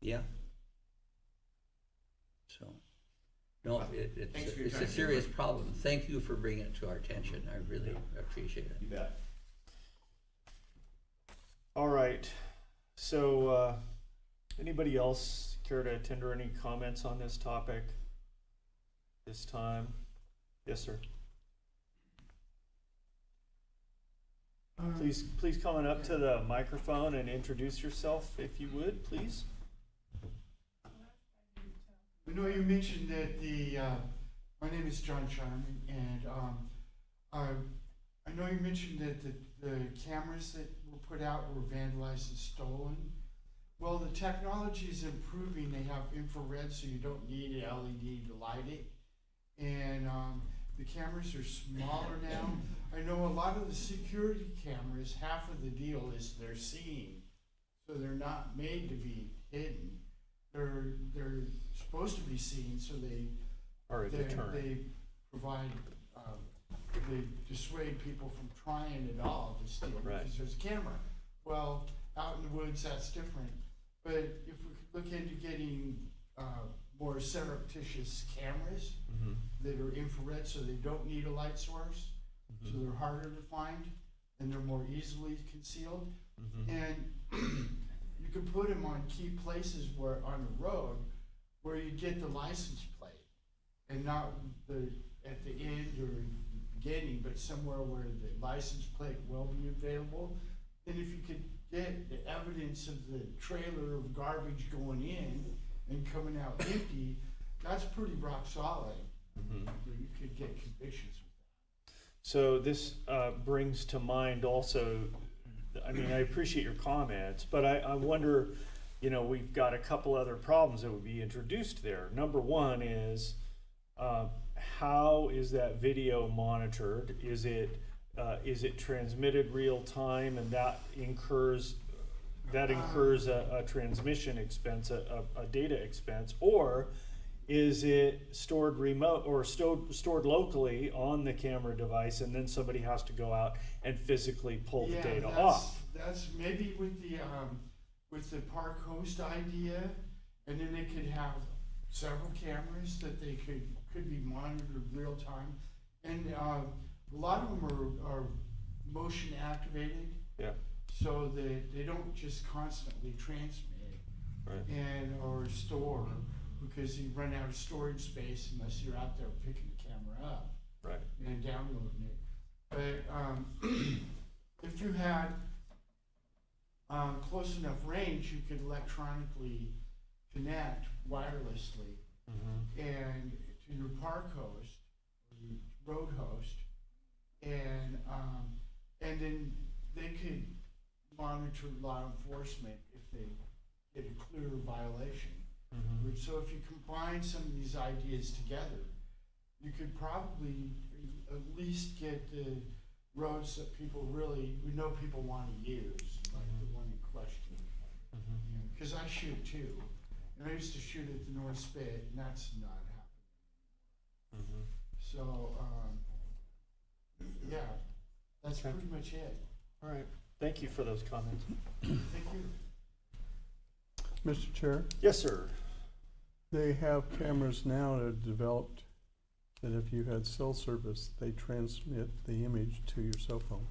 Yeah. So, no, it's a serious problem. Thank you for bringing it to our attention. I really appreciate it. You bet. All right. So, anybody else care to tender any comments on this topic this time? Yes, sir. Please come on up to the microphone and introduce yourself, if you would, please. I know you mentioned that my name is John Sharman, and I know you mentioned that the cameras that were put out were vandalized and stolen. Well, the technology is improving. They have infrared, so you don't need an LED to light it. And the cameras are smaller now. I know a lot of the security cameras, half of the deal is they're seen. So they're not made to be hidden. They're supposed to be seen, so they provide, they dissuade people from trying at all to steal because there's a camera. Well, out in the woods, that's different. But if we could look into getting more surreptitious cameras Mm-hmm. that are infrared, so they don't need a light source. So they're harder to find and they're more easily concealed. And you can put them on key places where on the road where you get the license plate, and not at the end or the beginning, but somewhere where the license plate will be available. And if you could get the evidence of the trailer of garbage going in and coming out empty, that's pretty rock solid. You could get convictions with that. So this brings to mind also, I mean, I appreciate your comments, but I wonder, you know, we've got a couple other problems that would be introduced there. Number one is, how is that video monitored? Is it transmitted real time, and that incurs a transmission expense, a data expense, or is it stored remote or stored locally on the camera device, and then somebody has to go out and physically pull the data off? That's maybe with the park host idea, and then they could have several cameras that they could be monitored real time, and a lot of them are motion activated. Yeah. So that they don't just constantly transmit or store, because you run out of storage space unless you're out there picking the camera up and downloading it. But if you had close enough range, you could electronically connect wirelessly and to your park host, or your road host, and then they could monitor law enforcement if they get a clear violation. So if you combine some of these ideas together, you could probably at least get the roads that people want to use, like the one in question. Because I shoot too, and I used to shoot at the North Spit, and that's not happening. So yeah, that's pretty much it. All right. Thank you for those comments. Thank you. Mr. Chair? Yes, sir. They have cameras now that have developed that if you had cell service, they transmit the image to your cell phone.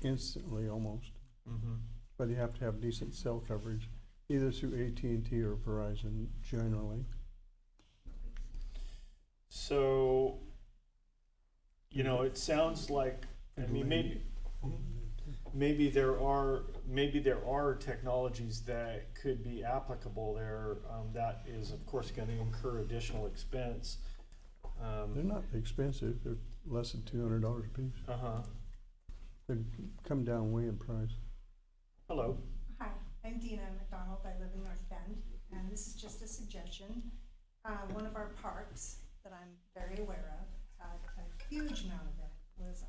Instantly almost. But you have to have decent cell coverage, either through AT&T or Verizon generally. So, you know, it sounds like, I mean, maybe there are technologies that could be applicable there. That is, of course, going to incur additional expense. They're not expensive. They're less than $200 a piece. They come down way in price. Hello. Hi, I'm Dina McDonald. I live in North Bend, and this is just a suggestion. One of our parks that I'm very aware of had a huge amount of vandalism,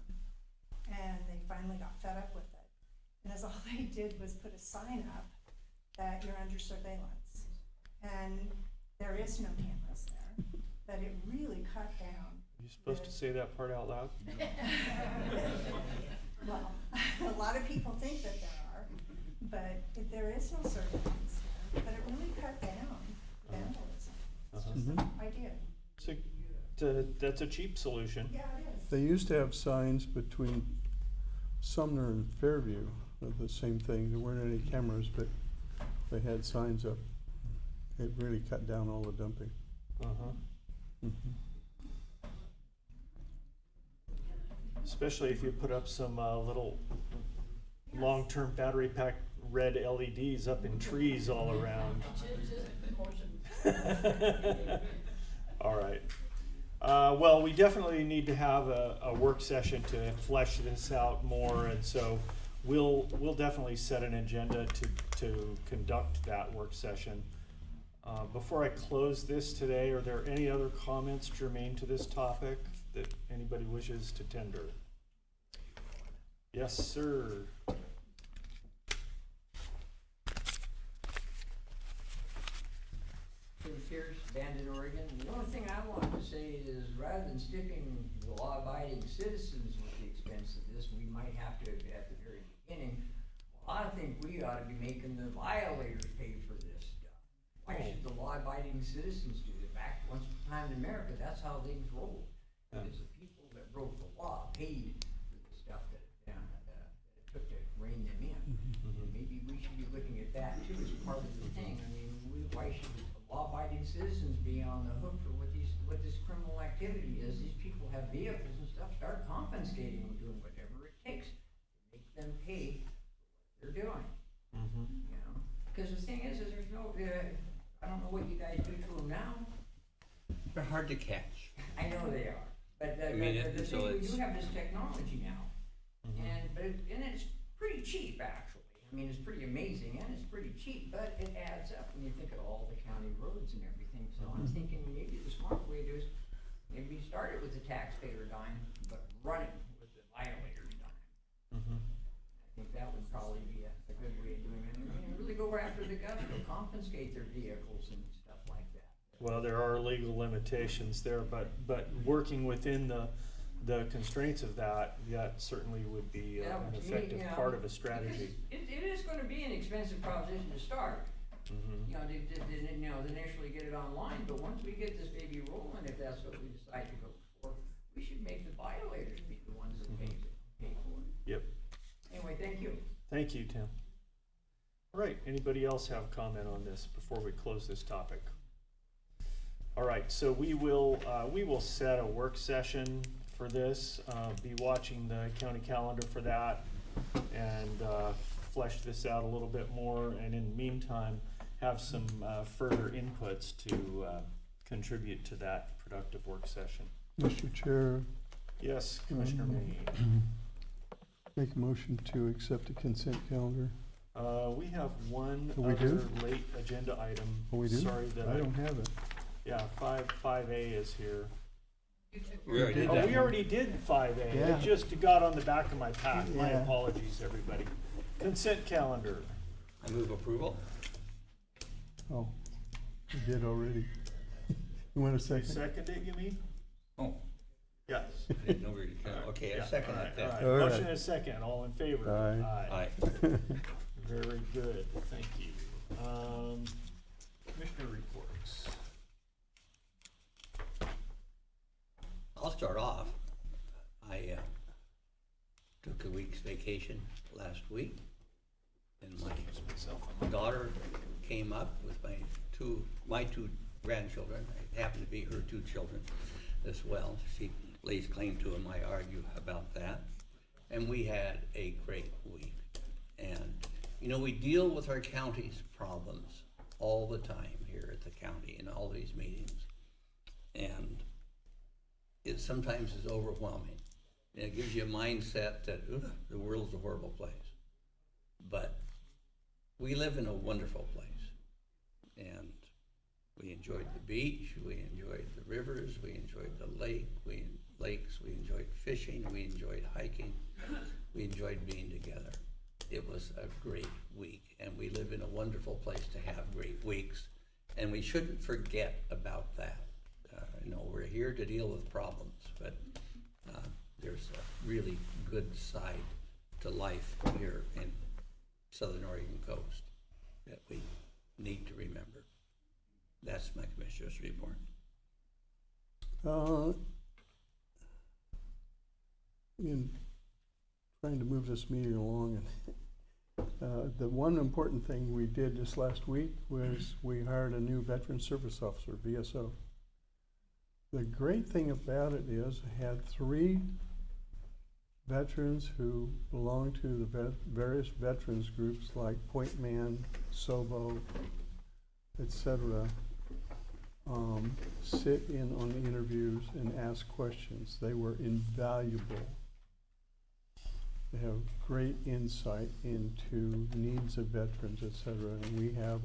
and they finally got fed up with it. And as all they did was put a sign up that you're under surveillance, and there is no cameras there, but it really cut down. Are you supposed to say that part out loud? Well, a lot of people think that there are, but there is no surveillance there, but it really cut down vandalism. It's just an idea. That's a cheap solution. Yeah, it is. They used to have signs between Sumner and Fairview of the same thing. There weren't any cameras, but they had signs up. It really cut down all the dumping. Especially if you put up some little long-term battery pack red LEDs up in trees all around. All right. Well, we definitely need to have a work session to flesh this out more, and so we'll definitely set an agenda to conduct that work session. Before I close this today, are there any other comments germane to this topic that anybody wishes to tender? Yes, sir. Tim Pierce, Bandon, Oregon. The only thing I want to say is, rather than sticking the law-abiding citizens with the expense of this, we might have to, at the very beginning, well, I think we ought to be making the violators pay for this stuff. Why should the law-abiding citizens do it? Back once upon in America, that's how things rolled. Because the people that broke the law paid for the stuff that it took to rein them in. And maybe we should be looking at that too as part of the thing. I mean, why should the law-abiding citizens be on the hook for what this criminal activity is? These people have vehicles and stuff. Start confiscating them, doing whatever it takes to make them pay for what they're doing. You know, because the thing is there's no. I don't know what you guys do to them now. They're hard to catch. I know they are, but the I mean, thing, so we it's- do have this technology now, and it's pretty cheap actually. I mean, it's pretty amazing and it's pretty cheap, but it adds up when you think of all the county roads and everything. So I'm thinking maybe the smart way to do is maybe start it with the taxpayer dime, but run it with the violator's dime. I think that would probably be a good way of doing it. And really go after the guys who confiscate their vehicles and stuff like that. Well, there are legal limitations there, but working within the constraints of that certainly would be Yeah, an to me, effective you know, part of a strategy. It is going to be an expensive proposition to start. You know, to initially get it online, but once we get this baby rolling, if that's what we decide to go for, we should make the violators be the ones that pay for it. Yep. Anyway, thank you. Thank you, Tim. All right, anybody else have a comment on this before we close this topic? All right, so we will set a work session for this, be watching the county calendar for that, and flesh this out a little bit more, and in the meantime, have some further inputs to contribute to that productive work session. Mr. Chair. Yes, Commissioner May. Make a motion to accept the consent calendar. We have one Oh, we other do? late agenda item. Oh, we do? Sorry that I don't have it. Yeah, 5A is here. We already did Oh, that. we already did 5A. Yeah. It just got on the back of my pack. My Yeah. apologies, everybody. Consent calendar. I move approval. Oh, you did already. You want a second? Second it, you mean? Oh, Yes. I didn't know we were gonna, okay, I Yeah, second all it right, then. all right. All right. Motion and second, all in favor? Aye. Aye. Very good, thank you. Commissioner reports. I'll start off. I took a week's vacation last week, and my daughter came up with my two grandchildren. It happened to be her two children as well. She lays claim to them. I argue about that. And we had a great week. And, you know, we deal with our county's problems all the time here at the county in all these meetings. And it sometimes is overwhelming. And it gives you a mindset that the world's a horrible place. But we live in a wonderful place. And we enjoyed the beach, we enjoyed the rivers, we enjoyed the lakes, we enjoyed fishing, we enjoyed hiking, we enjoyed being together. It was a great week, and we live in a wonderful place to have great weeks, and we shouldn't forget about that. You know, we're here to deal with problems, but there's a really good side to life here in Southern Oregon coast that we need to remember. That's my commissioner's report. In trying to move this meeting along, and the one important thing we did this last week was we hired a new veteran service officer, VSO. The great thing about it is I had 3 veterans who belong to the various veterans groups like Point Man, SOBO, etc. Sit in on the interviews and ask questions. They were invaluable. They have great insight into the needs of veterans, etc. And we have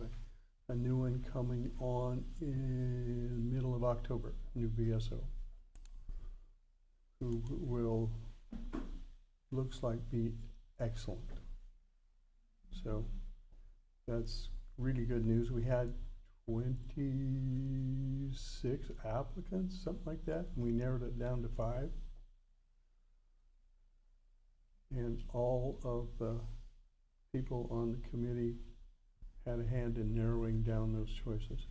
a new one coming on in the middle of October, new VSO, who will, looks like, be excellent. So that's really good news. We had 26 applicants, something like that, and we narrowed it down to 5. And all of the people on the committee had a hand in narrowing down those choices.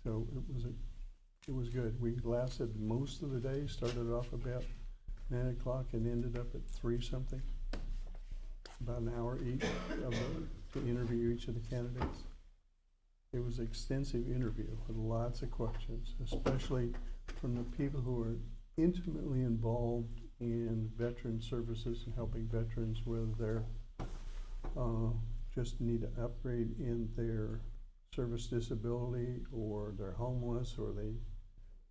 So it was good. We lasted most of the day, started off about 9 o'clock and ended up at 3 something. About an hour each to interview each of the candidates. It was an extensive interview with lots of questions, especially from the people who are intimately involved in veteran services and helping veterans, whether they're just need an upgrade in their service disability, or they're homeless, or they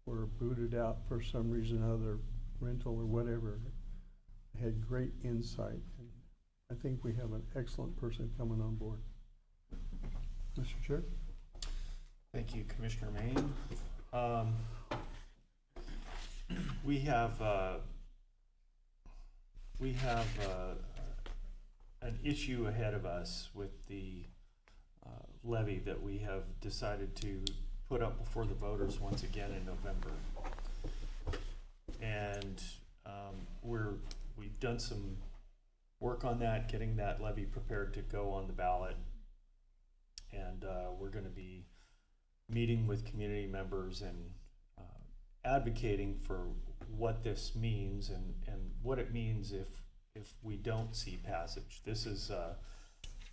were booted out for some reason, other rental or whatever. They had great insight, and I think we have an excellent person coming on board. Mr. Chair? Thank you, Commissioner Main. We have an issue ahead of us with the levy that we have decided to put up before the voters once again in November. And we've done some work on that, getting that levy prepared to go on the ballot. And we're going to be meeting with community members and advocating for what this means and what it means if we don't see passage. This is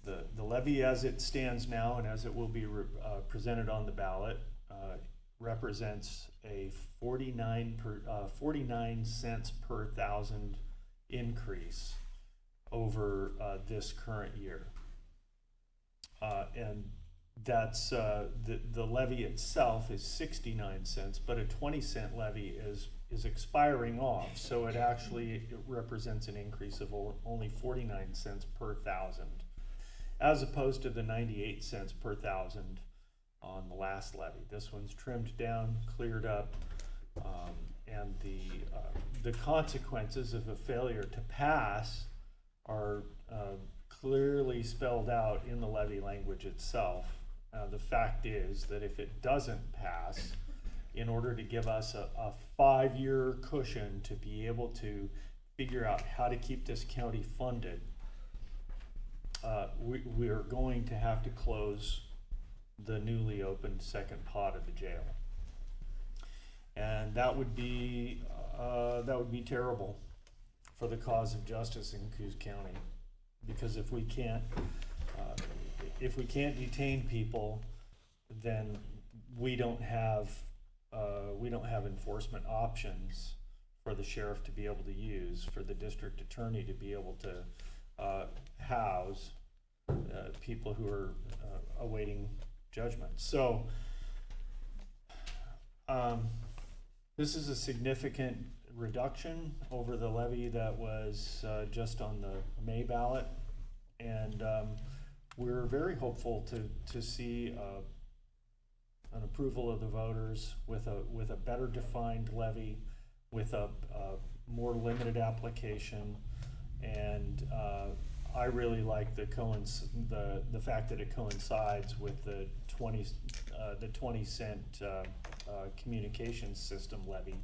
the levy as it stands now and as it will be presented on the ballot represents a 49 cents per thousand increase over this current year. And that's the levy itself is 69 cents, but a 20-cent levy is expiring off, so it actually represents an increase of only 49 cents per thousand, as opposed to the 98 cents per thousand on the last levy. This one's trimmed down, cleared up, and the consequences of a failure to pass are clearly spelled out in the levy language itself. The fact is that if it doesn't pass, in order to give us a 5-year cushion to be able to figure out how to keep this county funded, we are going to have to close the newly opened second pot of the jail. And that would be terrible for the cause of justice in Coos County, because if we can't detain people, then we don't have enforcement options for the sheriff to be able to use, for the district attorney to be able to house people who are awaiting judgment. So this is a significant reduction over the levy that was just on the May ballot, and we're very hopeful to see an approval of the voters with a better defined levy, with a more limited application, and I really like the fact that it coincides with the 20-cent communications system levy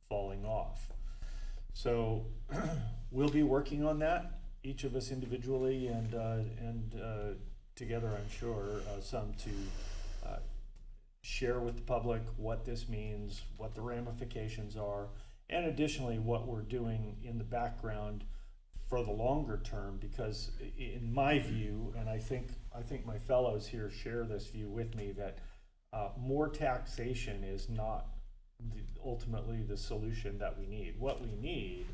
falling off. So we'll be working on that, each of us individually and together, I'm sure, some to share with the public what this means, what the ramifications are, and additionally what we're doing in the background for the longer term, because in my view, and I think my fellows here share this view with me, that more taxation is not ultimately the solution that we need. What we need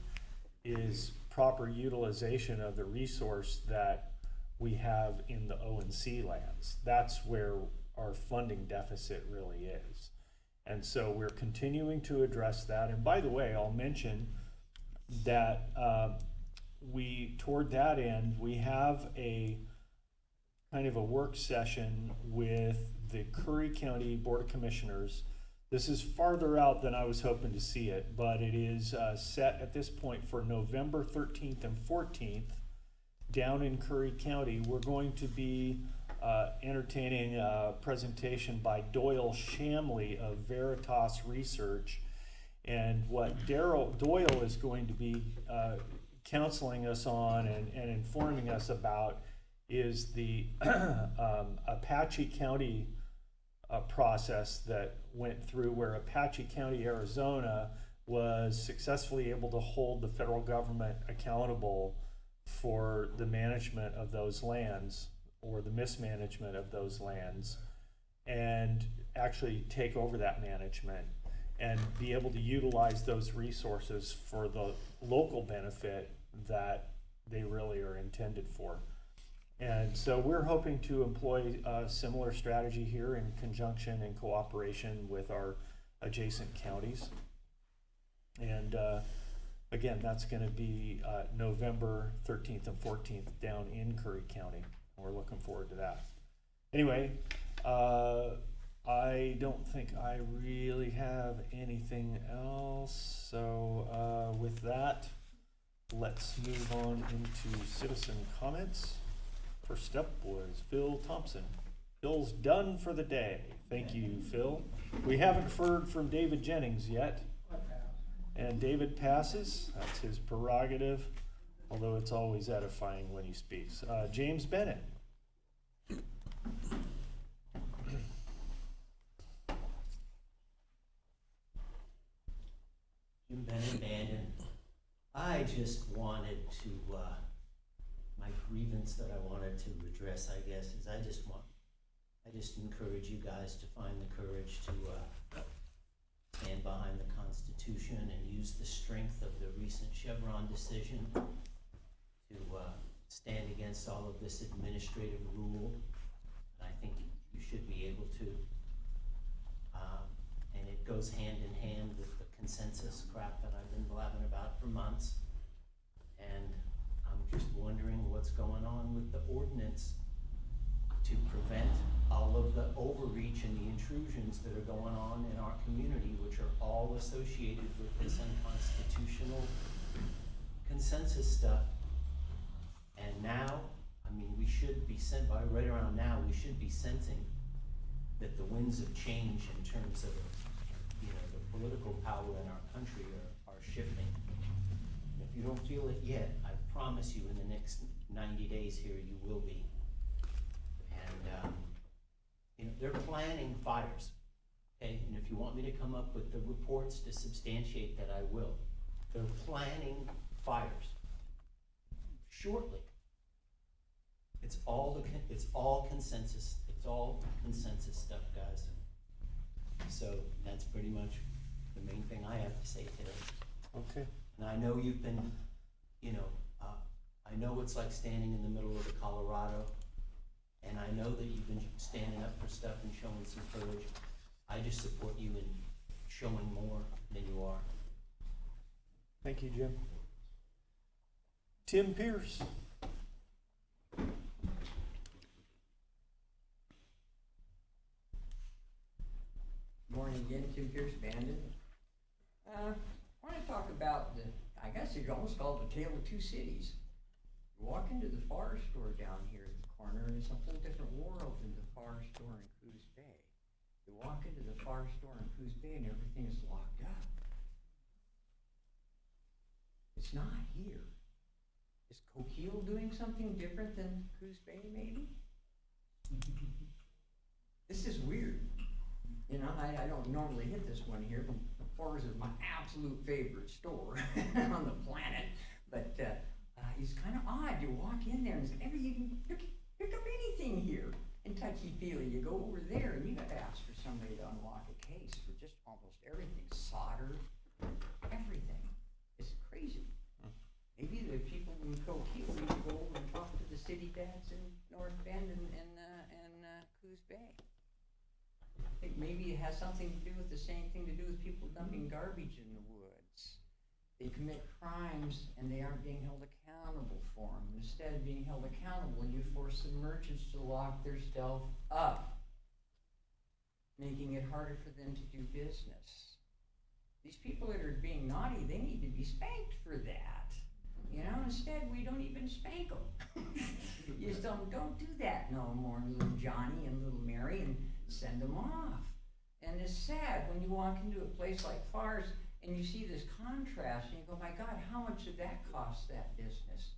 is proper utilization of the resource that we have in the O&C lands. That's where our funding deficit really is. And so we're continuing to address that. And by the way, I'll mention that toward that end, we have a kind of a work session with the Curry County Board of Commissioners. This is farther out than I was hoping to see it, but it is set at this point for November 13th and 14th down in Curry County. We're going to be entertaining a presentation by Doyle Shamley of Veritas Research. And what Doyle is going to be counseling us on and informing us about is the Apache County process that went through, where Apache County, Arizona was successfully able to hold the federal government accountable for the management of those lands, or the mismanagement of those lands, and actually take over that management and be able to utilize those resources for the local benefit that they really are intended for. And so we're hoping to employ a similar strategy here in conjunction and cooperation with our adjacent counties. And again, that's going to be November 13th and 14th down in Curry County. We're looking forward to that. Anyway, I don't think I really have anything else. So with that, let's move on into citizen comments. First up was Phil Thompson. Phil's done for the day. Thank you, Phil. We haven't heard from David Jennings yet. And David passes. That's his prerogative, although it's always edifying when he speaks. James Bennett. Jim Bennett, Bandon. I just wanted to, my grievance that I wanted to address, I guess, is I just encourage you guys to find the courage to stand behind the Constitution and use the strength of the recent Chevron decision to stand against all of this administrative rule. And I think you should be able to. And it goes hand in hand with the consensus crap that I've been blabbing about for months. And I'm just wondering what's going on with the ordinance to prevent all of the overreach and the intrusions that are going on in our community, which are all associated with this unconstitutional consensus stuff. And now, I mean, we should be sent by right around now, we should be sensing that the winds of change in terms of, you know, the political power in our country are shifting. And if you don't feel it yet, I promise you in the next 90 days here, you will be. And, you know, they're planning fires, okay? And if you want me to come up with the reports to substantiate that, I will. They're planning fires shortly. It's all consensus. It's all consensus stuff, guys. So that's pretty much the main thing I have to say today. Okay. And I know you've been, you know, I know it's like standing in the middle of the Colorado, and I know that you've been standing up for stuff and showing some courage. I just support you in showing more than you are. Thank you, Jim. Tim Pierce. Morning again, Tim Pierce, Bandon. I want to talk about I guess you could almost call it the tale of two cities. You walk into the Far Store down here in the corner, and it's a whole different world than the Far Store in Coos Bay. You walk into the Far Store in Coos Bay, and everything is locked up. It's not here. Is Coquille doing something different than Coos Bay, maybe? This is weird. You know, I don't normally hit this one here, but Forrest is my absolute favorite store on the planet. But it's kind of odd. You walk in there and it's you can pick up anything here and touchy-feely. You go over there and you got to ask for somebody to unlock a case for just almost everything. Solder, everything. It's crazy. Maybe the people in Coquille need to go over and talk to the city dads in North Bend and Coos Bay. I think maybe it has something to do with the same thing to do with people dumping garbage in the woods. They commit crimes and they aren't being held accountable for them. Instead of being held accountable, you force the merchants to lock their stuff up, making it harder for them to do business. These people that are being naughty, they need to be spanked for that. You know, instead we don't even spank them. You just tell them, don't do that no more, little Johnny and little Mary, and send them off. And it's sad when you walk into a place like Far's and you see this contrast and you go, my God, how much did that cost that business?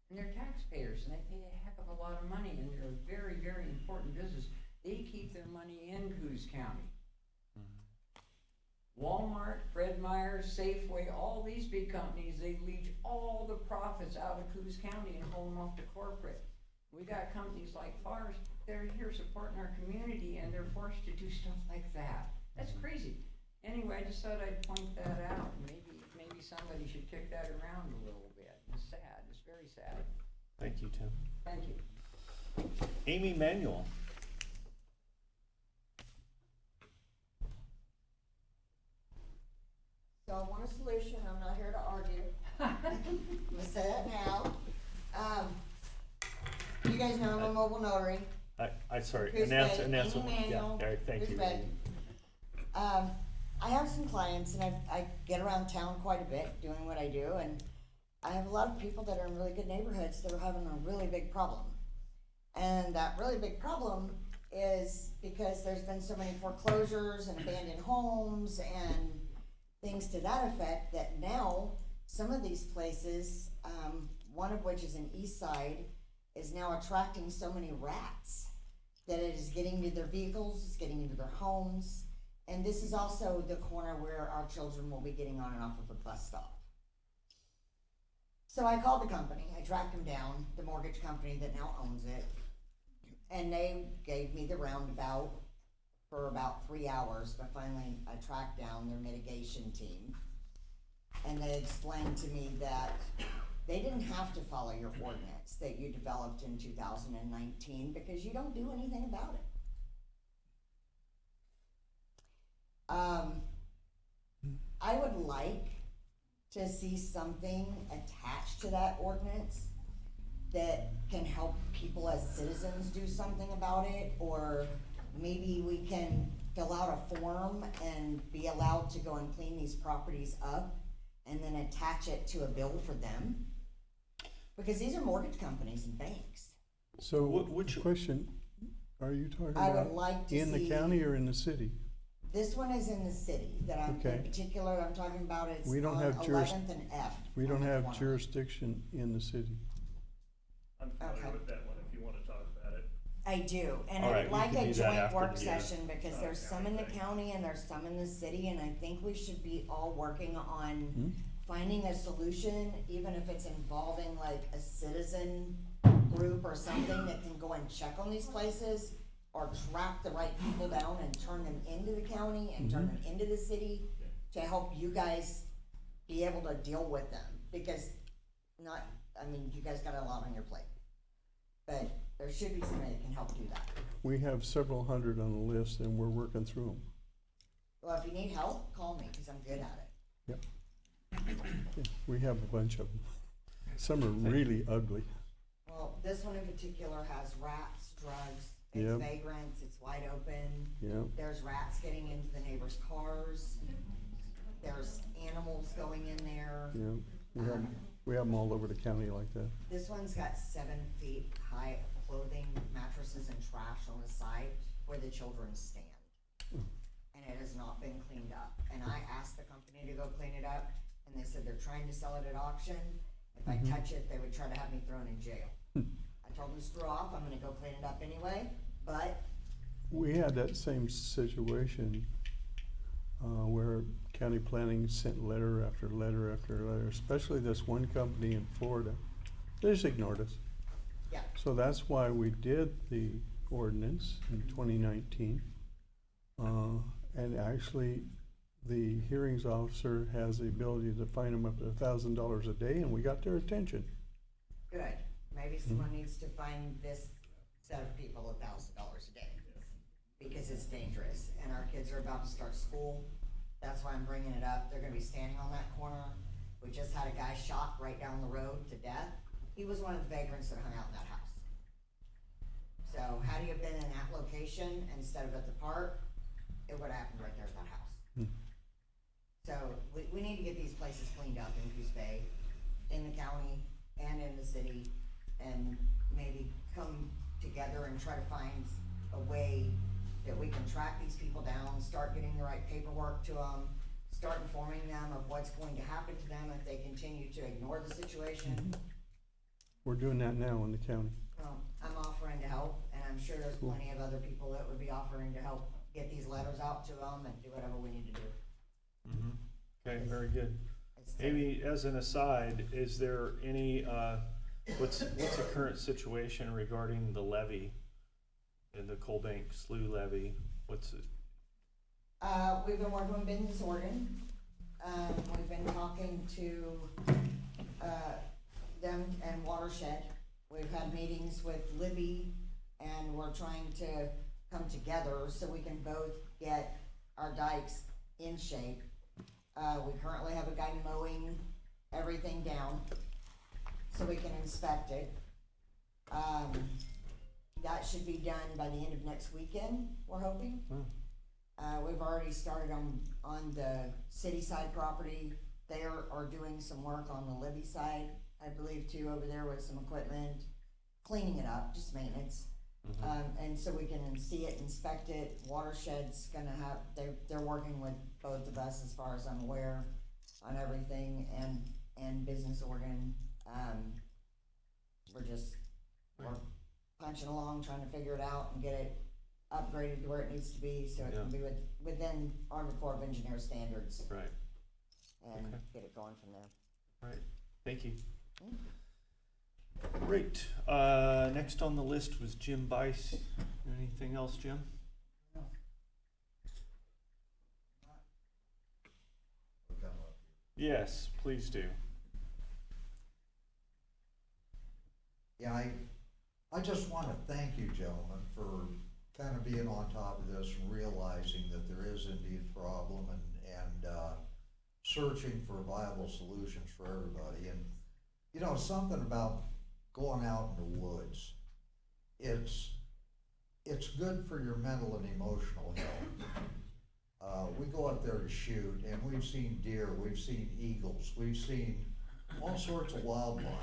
And they're taxpayers, and they pay a heck of a lot of money, and they're a very, very important business. They keep their money in Coos County. Walmart, Fred Meyer, Safeway, all these big companies, they leech all the profits out of Coos County and hold them off to corporate. We got companies like Fars that are here supporting our community, and they're forced to do stuff like that. That's crazy. Anyway, I just thought I'd point that out. Maybe somebody should kick that around a little bit. It's sad. It's very sad. Thank you, Tim. Thank you. Amy Manuel. So I want a solution, I'm not here to argue. I'm gonna say that now. You guys know I'm a mobile notary. Sorry, Coos announce Bay, it. Amy Yeah, Manuel, all right, thank Coos you. Bay. I have some clients, and I get around town quite a bit doing what I do, and I have a lot of people that are in really good neighborhoods that are having a really big problem. And that really big problem is because there's been so many foreclosures and abandoned homes and things to that effect, that now some of these places, one of which is in East Side, is now attracting so many rats that it is getting into their vehicles, it's getting into their homes. And this is also the corner where our children will be getting on and off of a bus stop. So I called the company, I tracked them down, the mortgage company that now owns it, and they gave me the roundabout for about 3 hours, but finally I tracked down their mitigation team. And they explained to me that they didn't have to follow your ordinance that you developed in 2019 because you don't do anything about it. I would like to see something attached to that ordinance that can help people as citizens do something about it, or maybe we can fill out a form and be allowed to go and clean these properties up and then attach it to a bill for them. Because these are mortgage companies and banks. So, which question are you talking I about? would like to in the see- county or in the city? This one is in the city that I'm, Okay. in particular, I'm talking about, it's We don't on have 11th and F. We on don't the have corner. jurisdiction in the city. I'm familiar Okay. with that one if you want to talk about it. I do, and All right, I'd we like can a do that joint after work the, session, because there's some in the county and there's some in the city, and I think we should be all working on finding a solution, even if it's involving like a citizen group or something that can go and check on these places, or track the right people down and turn them into the county and turn them into the city to help you guys be able to deal with them, because you guys got a lot on your plate. But there should be somebody that can help do that. We have several hundred on the list and we're working through them. Well, if you need help, call me, because I'm good at it. Yep. Yeah, we have a bunch of them. Some are really ugly. Well, this one in particular has rats, drugs, it's Yep. vagrants, it's wide open. Yep. There's rats getting into the neighbors' cars. There's animals going in there. Yeah, we have them all over the county like that. This one's got 7 feet high clothing, mattresses, and trash on the side where the children stand. And it has not been cleaned up. And I asked the company to go clean it up, and they said they're trying to sell it at auction. If I touch it, they would try to have me thrown in jail. I told them to screw off, I'm gonna go clean it up anyway, but We had that same situation where county planning sent letter after letter after letter, especially this one company in Florida. They just ignored us. yeah. So that's why we did the ordinance in 2019. And actually, the hearings officer has the ability to fine them up to $1,000 a day, and we got their attention. Good. Maybe someone needs to find this set of people $1,000 a day, because it's dangerous, and our kids are about to start school. That's why I'm bringing it up. They're gonna be standing on that corner. We just had a guy shot right down the road to death. He was one of the vagrants that hung out in that house. So had he have been in that location instead of at the park, it would have happened right there at that house. So we need to get these places cleaned up in Coos Bay, in the county and in the city, and maybe come together and try to find a way that we can track these people down, start getting the right paperwork to them, start informing them of what's going to happen to them if they continue to ignore the situation. We're doing that now in the county. Well, I'm offering to help, and I'm sure there's Cool. plenty of other people that would be offering to help get these letters out to them and do whatever we need to do. Mm-hmm. Okay, very good. It's Maybe as an aside, is there any, what's the current situation regarding the levy and the Coal Bank Slough levy? What's it? We've been working with Business Oregon. We've been talking to, them and Watershed. We've had meetings with Libby, and we're trying to come together so we can both get our dikes in shape. We currently have a guy mowing everything down so we can inspect it. That should be done by the end of next weekend, we're hoping. We've already started on the city side property. They are doing some work on the Libby side, I believe too, over there with some equipment, cleaning it up, just maintenance. And so we can see it, inspect it. Watershed's gonna have, they're working with both of us as far as I'm aware on everything, and Business Oregon. We're punching along, trying to figure it out and get it upgraded to where it needs to be, so it can be within Army Corps of Engineers standards. Right. And get it going from there. Right, thank you. Great, next on the list was Jim Bice. Anything else, Jim? Yes, please do. Yeah, I just want to thank you, gentlemen, for kind of being on top of this and realizing that there is indeed a problem and searching for viable solutions for everybody. And, you know, something about going out in the woods, it's good for your mental and emotional health. We go up there to shoot, and we've seen deer, we've seen eagles, we've seen all sorts of wildlife.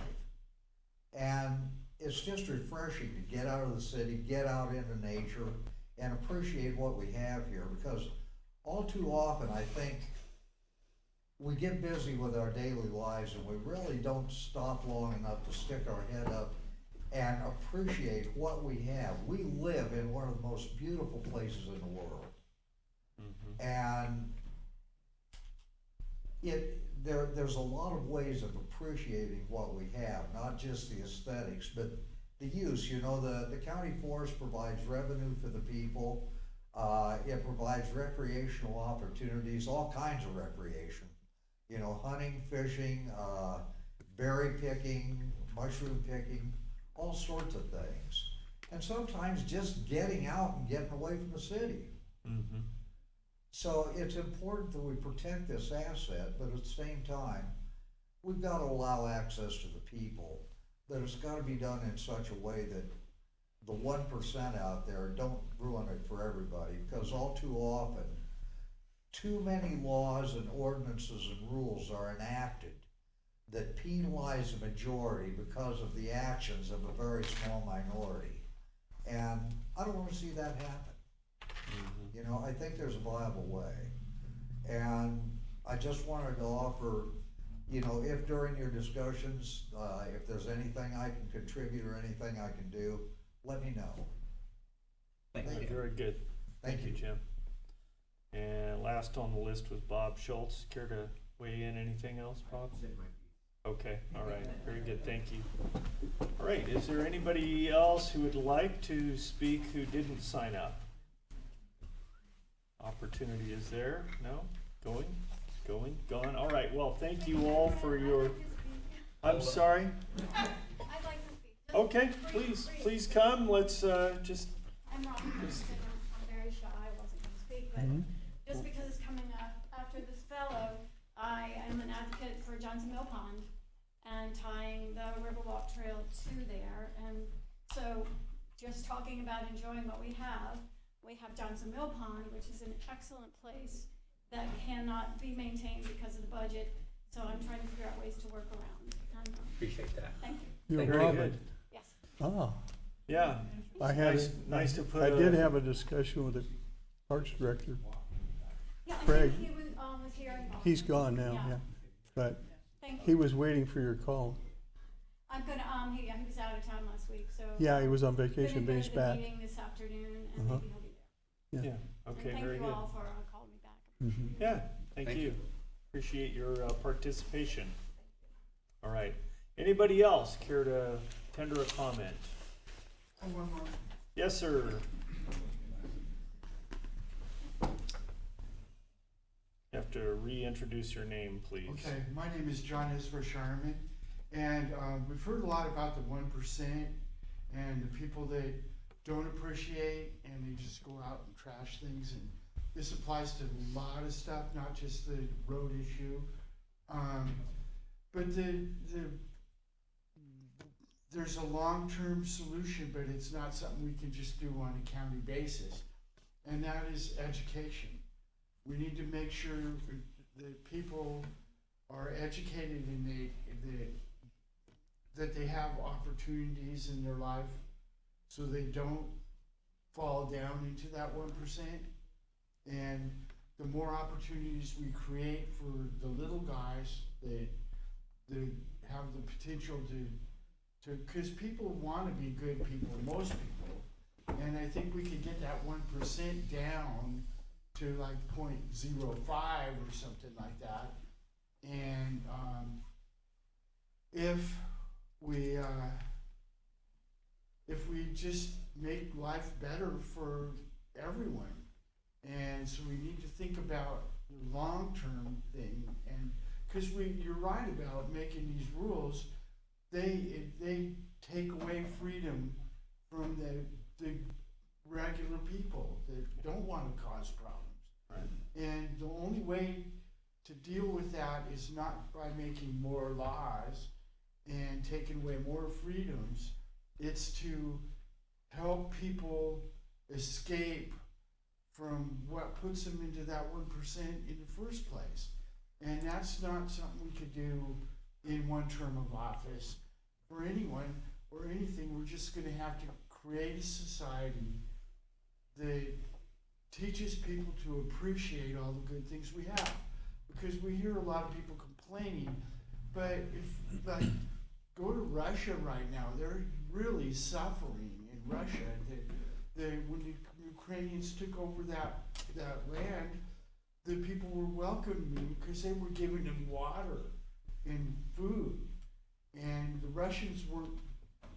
And it's just refreshing to get out of the city, get out into nature, and appreciate what we have here, because all too often I think we get busy with our daily lives and we really don't stop long enough to stick our head up and appreciate what we have. We live in one of the most beautiful places in the world. And there's a lot of ways of appreciating what we have, not just the aesthetics, but the use. You know, the county forest provides revenue for the people. It provides recreational opportunities, all kinds of recreation. You know, hunting, fishing, berry picking, mushroom picking, all sorts of things. And sometimes just getting out and getting away from the city. So it's important that we protect this asset, but at the same time, we've got to allow access to the people, but it's got to be done in such a way that the 1% out there don't ruin it for everybody, because all too often, too many laws and ordinances and rules are enacted that penalize the majority because of the actions of a very small minority. And I don't want to see that happen. You know, I think there's a viable way. And I just wanted to offer, you know, if during your discussions, if there's anything I can contribute or anything I can do, let me know. Thank you. Very good. Thank you, Jim. And last on the list was Bob Schultz. Care to weigh in? Anything else, Bob? Okay, all right, very good, thank you. All right, is there anybody else who would like to speak who didn't sign up? Opportunity is there? No? Going, gone? All right, well, thank you all for your, I'm sorry? I'd like to speak. Okay, please come, let's just. I'm Robin Hurston. I'm very shy, I wasn't gonna speak, but just because it's coming up after this fellow, I am an advocate for Johnson Mill Pond and tying the Riverwalk Trail to there. And so just talking about enjoying what we have Johnson Mill Pond, which is an excellent place that cannot be maintained because of the budget. So I'm trying to figure out ways to work around. And, appreciate that. Thank you. You're Very Robin. good. Yes. Ah. Yeah. I had nice to put. I did have a discussion with the Parks Director. Yeah, Craig. he was here. He's gone now, yeah. But Thank you. he was waiting for your call. I'm gonna, out of town last week, so. Yeah, he was on vacation, but Gonna he's go to the back. meeting this afternoon, and Uh-huh. maybe he'll be there. Yeah. Yeah, okay, And very thank good. you all for calling me back. Mhm. Yeah, thank Thank you. you. Appreciate your participation. All right. Anybody else care to tender a comment? One more. Yes, sir. You have to reintroduce your name, please. Okay, my name is John Ezra Shireman, and we've heard a lot about the 1% and the people that don't appreciate and they just go out and trash things. And this applies to a lot of stuff, not just the road issue. But there's a long-term solution, but it's not something we can just do on a county basis, and that is education. We need to make sure that people are educated and that they have opportunities in their life so they don't fall down into that 1%. And the more opportunities we create for the little guys that have the potential to, because people want to be good people, most people. And I think we could get that 1% down to like 0.05 or something like that. And if we just make life better for everyone, and so we need to think about the long-term thing, and because you're right about making these rules, they take away freedom from the regular people that don't want to cause problems. Right. And the only way to deal with that is not by making more laws and taking away more freedoms. It's to help people escape from what puts them into that 1% in the first place. And that's not something we could do in one term of office for anyone or anything. We're just going to have to create a society that teaches people to appreciate all the good things we have. Because we hear a lot of people complaining, but if, like, go to Russia right now, they're really suffering in Russia. When the Ukrainians took over that land, the people were welcoming them because they were giving them water and food. And the Russians weren't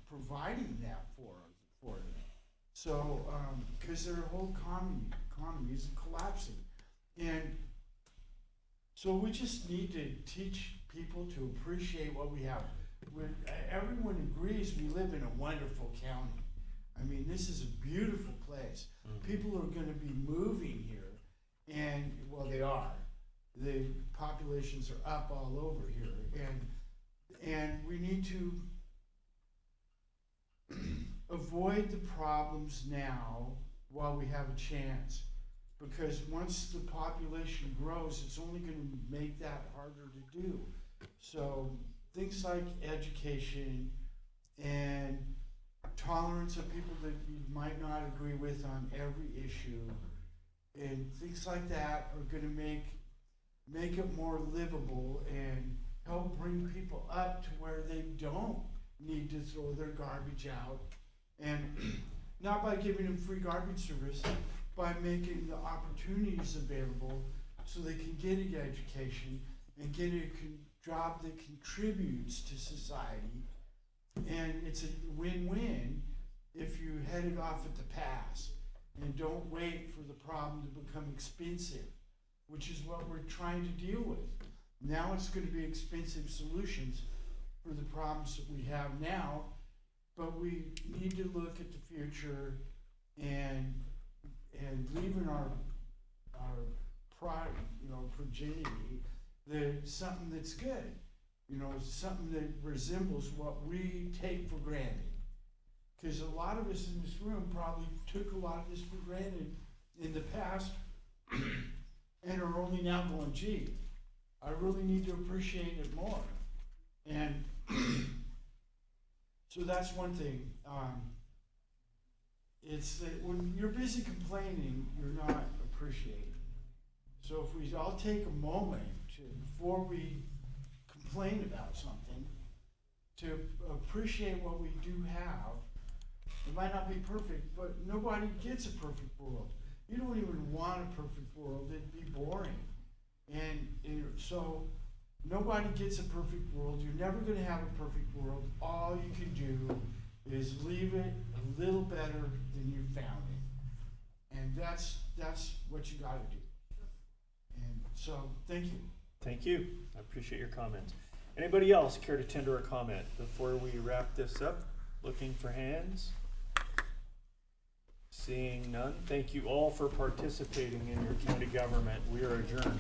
providing that for them. So, because their whole economy is collapsing. And so we just need to teach people to appreciate what we have. Everyone agrees we live in a wonderful county. I mean, this is a beautiful place. Mm-hmm. People are going to be moving here, and well, they are. The populations are up all over here, and we need to avoid the problems now while we have a chance. Because once the population grows, it's only going to make that harder to do. So things like education and tolerance of people that you might not agree with on every issue, and things like that are going to make it more livable and help bring people up to where they don't need to throw their garbage out. And not by giving them free garbage service, by making the opportunities available so they can get an education and get a job that contributes to society. And it's a win-win if you head it off at the pass and don't wait for the problem to become expensive, which is what we're trying to deal with. Now it's going to be expensive solutions for the problems that we have now, but we need to look at the future and leaving our pride, progeny, something that's good, something that resembles what we take for granted. Because a lot of us in this room probably took a lot of this for granted in the past and are only now going, gee, I really need to appreciate it more. And so that's one thing. It's that when you're busy complaining, you're not appreciating. So if we all take a moment before we complain about something, to appreciate what we do have. It might not be perfect, but nobody gets a perfect world. You don't even want a perfect world, it'd be boring. So nobody gets a perfect world. You're never gonna have a perfect world. All you can do is leave it a little better than you found it. And that's what you gotta do. And so, thank you. Thank you. I appreciate your comments. Anybody else care to tender a comment before we wrap this up? Looking for hands? Seeing none, thank you all for participating in your county government. We are adjourned.